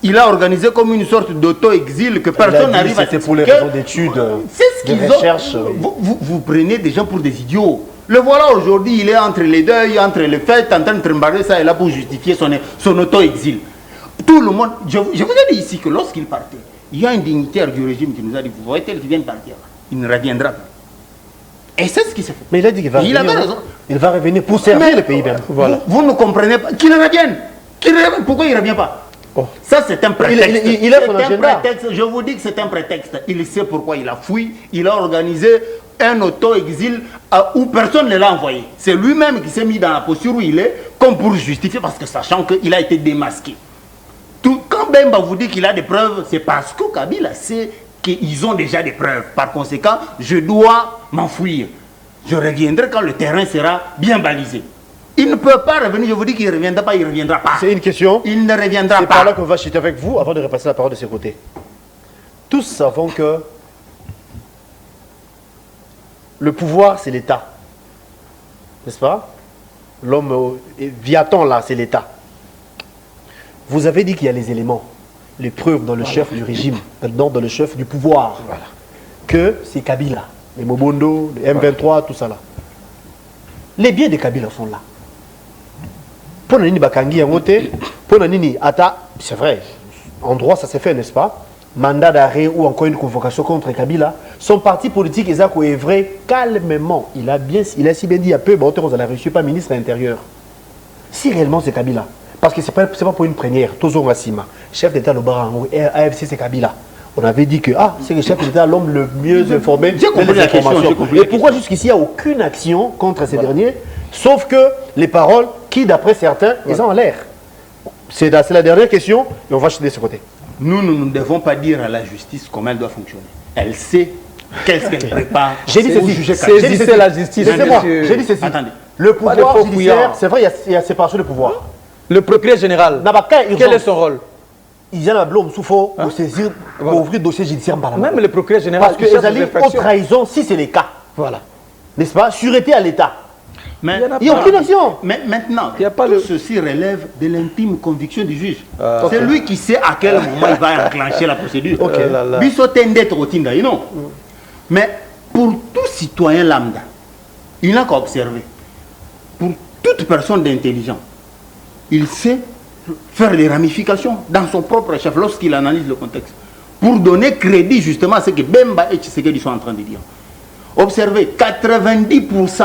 Il a organisé comme une sorte d'auto-exil que personne n'arrive à... C'était pour les raisons d'études, c'est ce qu'ils ont. Vous prenez des gens pour des idiots. Le voilà aujourd'hui, il est entre les deuils, entre les fêtes, en train de trimballer ça et là pour justifier son auto-exil. Tout le monde, je vous ai dit ici que lorsqu'il partait, il y a un dignitaire du régime qui nous a dit, vous voyez tel qui vient de partir, il ne reviendra pas. Et c'est ce qui s'est fait. Mais il a dit qu'il va revenir. Il avait raison. Il va revenir pour servir le pays bien. Voilà. Vous ne comprenez pas. Qu'il revienne. Pourquoi il ne revient pas? Ça, c'est un prétexte. Il a son agenda. Je vous dis que c'est un prétexte. Il sait pourquoi il a fui. Il a organisé un auto-exil où personne ne l'a envoyé. C'est lui-même qui s'est mis dans la posture où il est, comme pour justifier, parce que sachant qu'il a été démasqué. Quand Bemba vous dit qu'il a des preuves, c'est parce que Kabila sait qu'ils ont déjà des preuves. Par conséquent, je dois m'enfuir. Je reviendrai quand le terrain sera bien balisé. Il ne peut pas revenir, je vous dis qu'il ne reviendra pas, il ne reviendra pas. C'est une question. Il ne reviendra C'est pas. par là qu'on va chuter avec vous avant de repasser la parole de ce côté. Tous savons que le pouvoir, c'est l'État. N'est-ce pas? L'homme, Viaton là, c'est l'État. Vous avez dit qu'il y a les éléments, les preuves dans le chef du régime, dans le chef du pouvoir, que c'est Kabila, les Mobondo, les M23, tout ça là. Les biens de Kabila sont là. Pour Nani Bakangi en côté, pour Nani Ata, c'est vrai, en droit ça s'est fait, n'est-ce pas? Mandat d'arrêt ou encore une convocation contre Kabila. Son parti politique, Ezako, est vrai, calmement. Il a si bien dit il y a peu, on a reçu pas ministre de l'Intérieur. Si réellement c'est Kabila, parce que ce n'est pas pour une première, Tozo Massima, chef d'État Lobarango, AFC c'est Kabila. On avait dit que c'est le chef d'État l'homme le mieux informé compris la question. Et pourquoi jusqu'ici il n'y a aucune action contre ces derniers, sauf que les paroles qui, d'après certains, ils ont en l'air. C'est la dernière question et on va chuter de ce côté. Nous ne devons pas dire à la justice comment elle doit fonctionner. Elle sait qu'est-ce qu'elle prépare. J'ai dit ceci. C'est la justice. J'ai dit ceci. Attendez. Le pouvoir judiciaire, c'est vrai, il y a séparation de pouvoir. Le procureur général, quel est son rôle? Il y a un blâme sous faux pour saisir, pour ouvrir dossier judiciaire par la main. Même le procureur général. Parce que les alliés haute trahison, si c'est le cas. Voilà. N'est-ce pas? Sûreté à l'État. Mais il n'y a aucune action. Mais maintenant, tout ceci relève de l'intime conviction du juge. C'est lui qui sait à quel moment il va enclencher la procédure. Non. Mais pour tout citoyen lambda, il n'a qu'à observer. Pour toute personne d'intelligence, il sait faire des ramifications dans son propre chef lorsqu'il analyse le contexte. Pour donner crédit justement à ce que Bemba et Tshisekedi sont en train de dire. Observez, 90%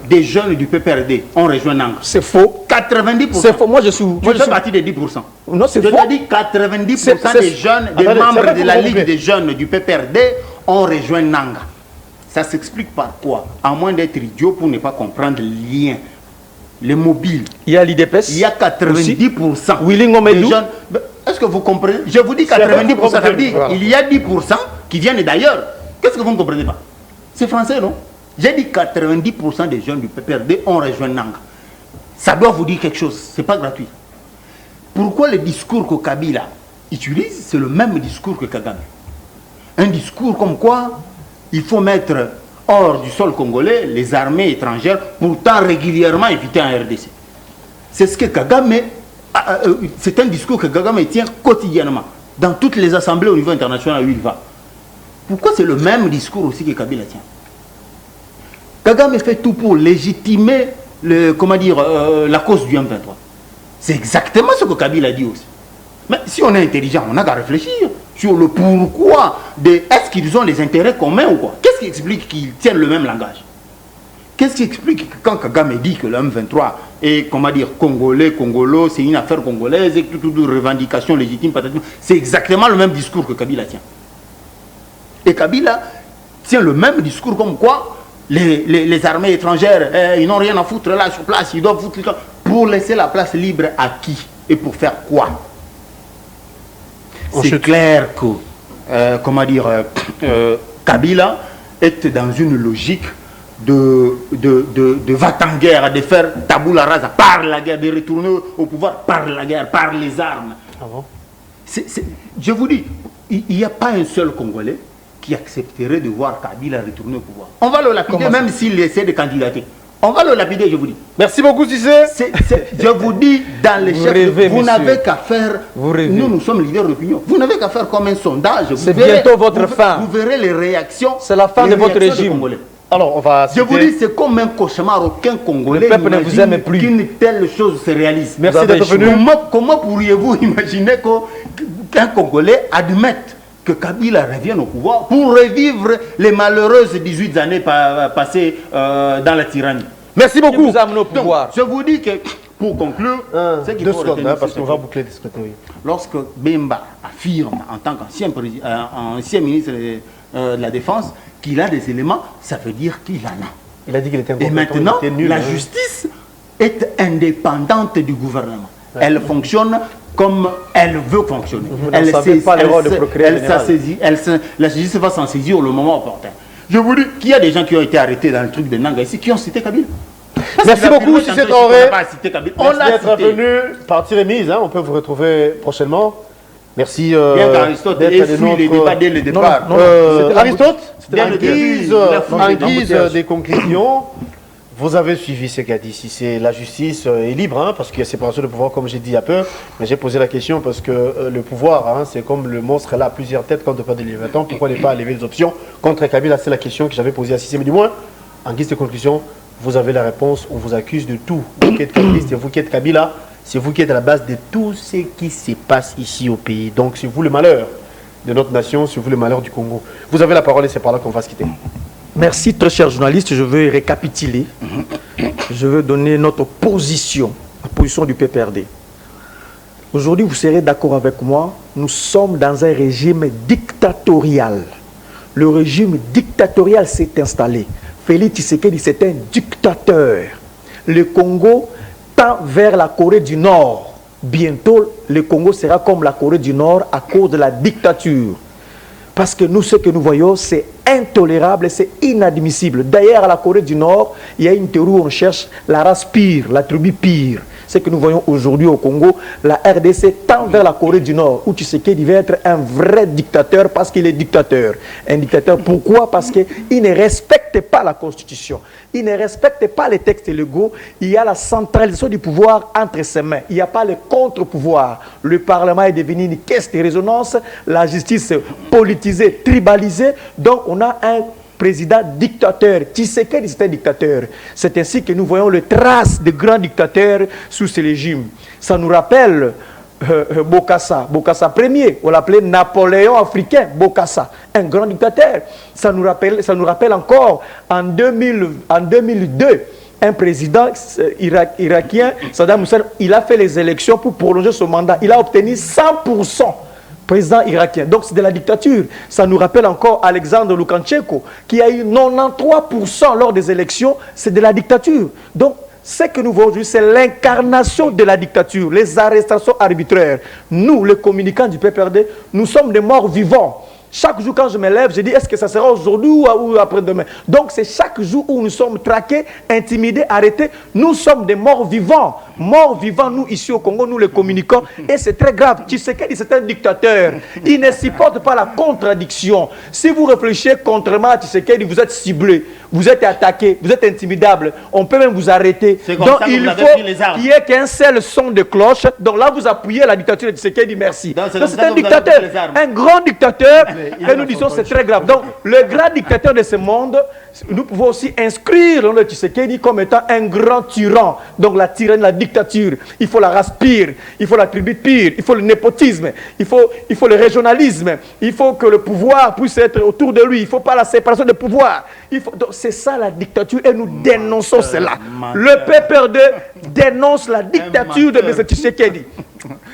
des jeunes du PPRD ont rejoint Nanga. C'est faux. 90%. C'est faux. Moi, je suis. Je fais partie des 10%. Non, c'est faux. Je te dis 90% des jeunes, des membres de la Ligue des jeunes du PPRD ont rejoint Nanga. Ça s'explique par quoi? À moins d'être idiot pour ne pas comprendre le lien. Les mobiles. Il y a l'IDPS. Il y a 90% Willy des jeunes. Est-ce que vous comprenez? Je vous dis 90%, ça veut dire il y a 10% qui viennent d'ailleurs. Qu'est-ce que vous ne comprenez pas? C'est français, non? J'ai dit 90% des jeunes du PPRD ont rejoint Nanga. Ça doit vous dire quelque chose, ce n'est pas gratuit. Pourquoi le discours que Kabila utilise, c'est le même discours que Kagame? Un discours comme quoi il faut mettre hors du sol congolais les armées étrangères, pourtant régulièrement éviter en RDC. C'est ce que Kagame, c'est un discours que Kagame tient quotidiennement, dans toutes les assemblées au niveau international où il va. Pourquoi c'est le même discours aussi que Kabila tient? Kagame fait tout pour légitimer la cause du M23. C'est exactement ce que Kabila a dit aussi. Mais si on est intelligent, on n'a qu'à réfléchir sur le pourquoi. Est-ce qu'ils ont des intérêts communs ou quoi? Qu'est-ce qui explique qu'ils tiennent le même langage? Qu'est-ce qui explique que quand Kagame dit que le M23 est, congolais, congolo, c'est une affaire congolaise et toute revendication légitime, c'est exactement le même discours que Kabila tient. Et Kabila tient le même discours comme quoi les armées étrangères, ils n'ont rien à foutre là sur place, ils doivent foutre pour laisser la place libre à qui et pour faire quoi? C'est clair que, Kabila est dans une logique de va-t-en-guerre, de faire tabula rasa par la guerre, de retourner au pouvoir par la guerre, par les armes. Ah bon? Je vous dis, il n'y a pas un seul Congolais qui accepterait de voir Kabila retourner au pouvoir. On va le lapider même s'il essaie de candidater. On va le lapider, je vous dis. Merci beaucoup, Cissé. Je vous dis, dans les chefs, vous n'avez qu'à faire... Nous sommes leaders d'opinion. Vous n'avez qu'à faire comme un sondage. C'est bientôt votre fin. Vous verrez les réactions. C'est la fin de votre régime. Alors, on va Je vous dis, c'est comme un cauchemar. Aucun Congolais Le peuple ne vous aime plus. qu'une telle chose se réalise. Merci d'être venu. Comment pourriez-vous imaginer qu'un Congolais admette que Kabila revienne au pouvoir pour revivre les malheureuses 18 années passées dans la tyrannie? Merci Qui beaucoup. vous a amené au pouvoir? Donc, je vous dis que, pour conclure, ce qu'il 2 faut secondes, retenir, parce c'est qu'on que va boucler discrètement. Oui. lorsque Bemba affirme, en tant qu'ancien ministre de la Défense, qu'il a des éléments, ça veut dire qu'il en a. Il a dit qu'il était Et incompétent, maintenant, il était nul, la hein. justice est indépendante du gouvernement. Elle fonctionne comme elle veut fonctionner. Vous ne savez pas le rôle de procureur général. La justice va s'en saisir au moment opportun. Je vous dis qu'il y a des gens qui ont été arrêtés dans le truc de Nanga ici, qui ont cité Kabila. Merci beaucoup, si c'est Traoré. On Merci l'a d'être cité. venu. Partie remise, hein, on peut vous retrouver prochainement. Merci Bien qu'Aristote ait d'être de fui les débats dès le départ. non, c'était la Aristote, C'était en le début. guise, Il a fui en les guise embouteillages. des conclusions, vous avez suivi ce qu'a dit. Si c'est la justice est libre, hein, parce qu'il y a séparation de pouvoir, comme j'ai dit il y a peu, mais j'ai posé la question parce que le pouvoir, hein, c'est comme le monstre là, à plusieurs têtes quand on parle de Léviathan. Pourquoi ne pas lever les options contre Kabila? C'est la question que j'avais posée à Cissé. Mais du moins, en guise de conclusion, vous avez la réponse. On vous accuse de tout. Vous qui êtes Kabila, c'est vous qui êtes Kabila, c'est vous qui êtes à la base de tout ce qui se passe ici au pays. Donc c'est vous le malheur de notre nation, c'est vous le malheur du Congo. Vous avez la parole et c'est par là qu'on va se quitter. Merci, très chers journalistes. Je veux récapituler. Je veux donner notre position, la position du PPRD. Aujourd'hui, vous serez d'accord avec moi, nous sommes dans un régime dictatorial. Le régime dictatorial s'est installé. Félix Tshisekedi, c'est un dictateur. Le Congo tend vers la Corée du Nord. Bientôt, le Congo sera comme la Corée du Nord à cause de la dictature. Parce que nous, ce que nous voyons, c'est intolérable, c'est inadmissible. D'ailleurs, à la Corée du Nord, il y a une théorie où on cherche la race pire, la tribu pire. Ce que nous voyons aujourd'hui au Congo, la RDC tend vers la Corée du Nord, où Tshisekedi va être un vrai dictateur parce qu'il est dictateur. Un dictateur, pourquoi? Parce qu'il ne respecte pas la Constitution. Il ne respecte pas les textes légaux. Il y a la centralisation du pouvoir entre ses mains. Il n'y a pas le contre-pouvoir. Le Parlement est devenu une caisse de résonance. La justice politisée, tribalisée. Donc on a un président dictateur. Tshisekedi, c'est un dictateur. C'est ainsi que nous voyons les traces de grands dictateurs sous ce régime. Ça nous rappelle Bokassa Ier, on l'appelait Napoléon africain, Bokassa, un grand dictateur. Ça nous rappelle encore en 2002, un président irakien, Saddam Hussein, il a fait les élections pour prolonger son mandat. Il a obtenu 100%. Président irakien. Donc c'est de la dictature. Ça nous rappelle encore Alexandre Loukachenko qui a eu 93% lors des élections. C'est de la dictature. Donc ce que nous voyons aujourd'hui, c'est l'incarnation de la dictature, les arrestations arbitraires. Nous, les communicants du PPRD, nous sommes des morts vivants. Chaque jour, quand je me lève, je dis, est-ce que ça sera aujourd'hui ou après-demain? Donc, c'est chaque jour où nous sommes traqués, intimidés, arrêtés. Nous sommes des morts vivants. Morts vivants, nous, ici au Congo, nous les communicants. Et c'est très grave. Tshisekedi, c'est un dictateur. Il ne supporte pas la contradiction. Si vous réfléchissez contrairement à Tshisekedi, vous êtes ciblé, vous êtes attaqué, vous êtes intimidable. On peut même vous arrêter. Donc, il faut qu'il y ait qu'un seul son de cloche. Donc là, vous appuyez la dictature de Tshisekedi, merci. Donc, c'est un dictateur, un grand dictateur. Et nous disons c'est très grave. Donc, le grand dictateur de ce monde, nous pouvons aussi inscrire le Tshisekedi comme étant un grand tyran. Donc, la tyrannie, la dictature, il faut la race pire, il faut la tribu pire, il faut le népotisme, il faut le régionalisme, il faut que le pouvoir puisse être autour de lui, il ne faut pas la séparation de pouvoir. C'est ça la dictature et nous dénonçons cela. Le PPRD dénonce la dictature de M. Tshisekedi.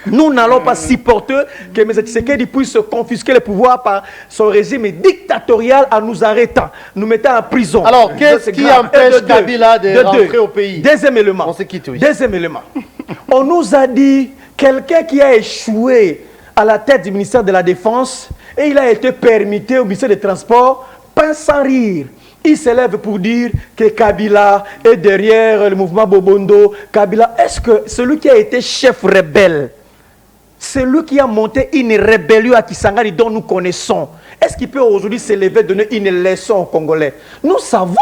Nous n'allons pas supporter que M. Tshisekedi puisse confisquer le pouvoir par son régime dictatorial en nous arrêtant, nous mettant en prison. Alors, qu'est-ce qui empêche Kabila de rentrer au pays? Deuxième élément. On se quitte, oui. Deuxième élément. On nous a dit, quelqu'un qui a échoué à la tête du ministère de la Défense et il a été permité au ministère des Transports, pas sans rire. Il s'élève pour dire que Kabila est derrière le mouvement Bobondo. Kabila, est-ce que celui qui a été chef rebelle, celui qui a monté une rébellion à Kisangani dont nous connaissons, est-ce qu'il peut aujourd'hui s'élever, donner une leçon aux Congolais? Nous savons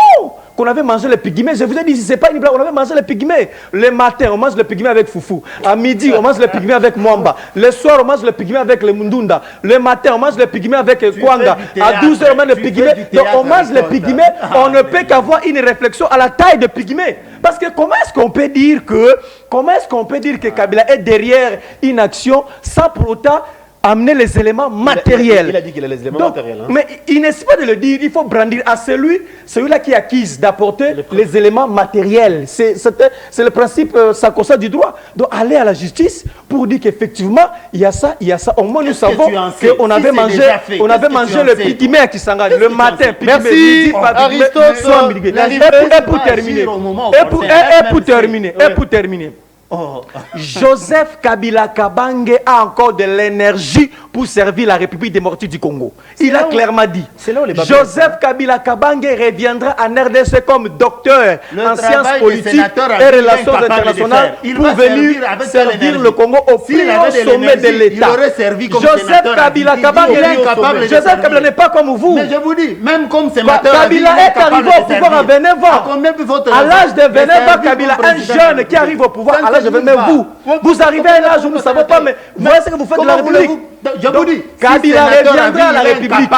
qu'on avait mangé les pygmées. Je vous ai dit, si ce n'est pas une blague, on avait mangé les pygmées. Le matin, on mange les pygmées avec foufou. À midi, on mange les pygmées avec mwamba. Le soir, on mange les pygmées avec les mundunda. Le matin, on mange les pygmées avec kwanga. À 12h, on mange les pygmées. Donc, on mange les pygmées. On ne peut qu'avoir une réflexion à la taille de pygmées. Parce que comment est-ce qu'on peut dire que Kabila est derrière une action sans pour autant amener les éléments matériels. Il a dit qu'il a les éléments matériels. Hein. Mais il n'est pas de le dire, il faut brandir à celui-là qui acquise d'apporter les éléments matériels. C'est le principe sacro-saint du droit. Donc aller à la justice pour dire qu'effectivement, il y a ça. Au moins nous savons qu'on avait mangé le pygmée à Kisangani le matin. Merci Aristote. Et pour terminer. Oh. Joseph Kabila Kabange a encore de l'énergie pour servir la République démocratique du Congo. Il a clairement dit. Joseph Kabila Kabange reviendra en RDC comme docteur en sciences politiques et relations internationales pour venir servir le Congo au plus haut sommet de l'État. Joseph Kabila Kabila n'est pas comme vous. Mais je vous dis, même comme sénateur, Kabila est arrivé au pouvoir à 29 ans. À l'âge de 29 ans, Kabila, un jeune qui arrive au pouvoir. Mais vous arrivez à un âge où nous ne savons pas, mais voyez ce que vous faites de la République. Je vous dis, Kabila reviendra à la République.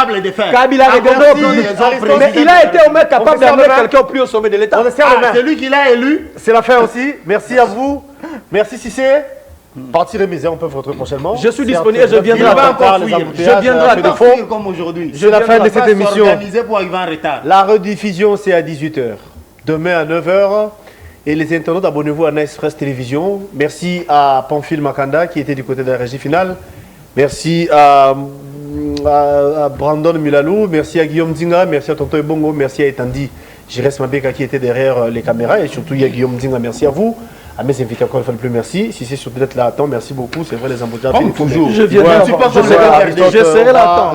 Kabila reviendra au pouvoir. Mais il a été au moins capable d'amener quelqu'un au plus haut sommet de l'État. Celui qui l'a élu, c'est la fin aussi. Merci à vous. Merci Cissé. Partie remisée, on peut vous retrouver prochainement. Je suis disponible et je viendrai à Je viendrai à fond comme aujourd'hui. C'est la fin de cette émission. Pour arriver en retard. La rediffusion, c'est à 18h. Demain à 9h. Et les internautes, abonnez-vous à Nice Press Télévision. Merci à Pamphile Makanda qui était du côté de la régie finale. Merci à Brandon Milalou. Merci à Guillaume Zinga. Merci à Tonto Ebongo. Merci à Etandi Jires Mabeka qui était derrière les caméras. Et surtout, il y a Guillaume Zinga. Merci à vous. À mes invités, encore une fois de plus, merci. Si c'est surtout d'être là à temps, merci beaucoup. C'est vrai, les embouteillages. Comme toujours. Je serai là à temps.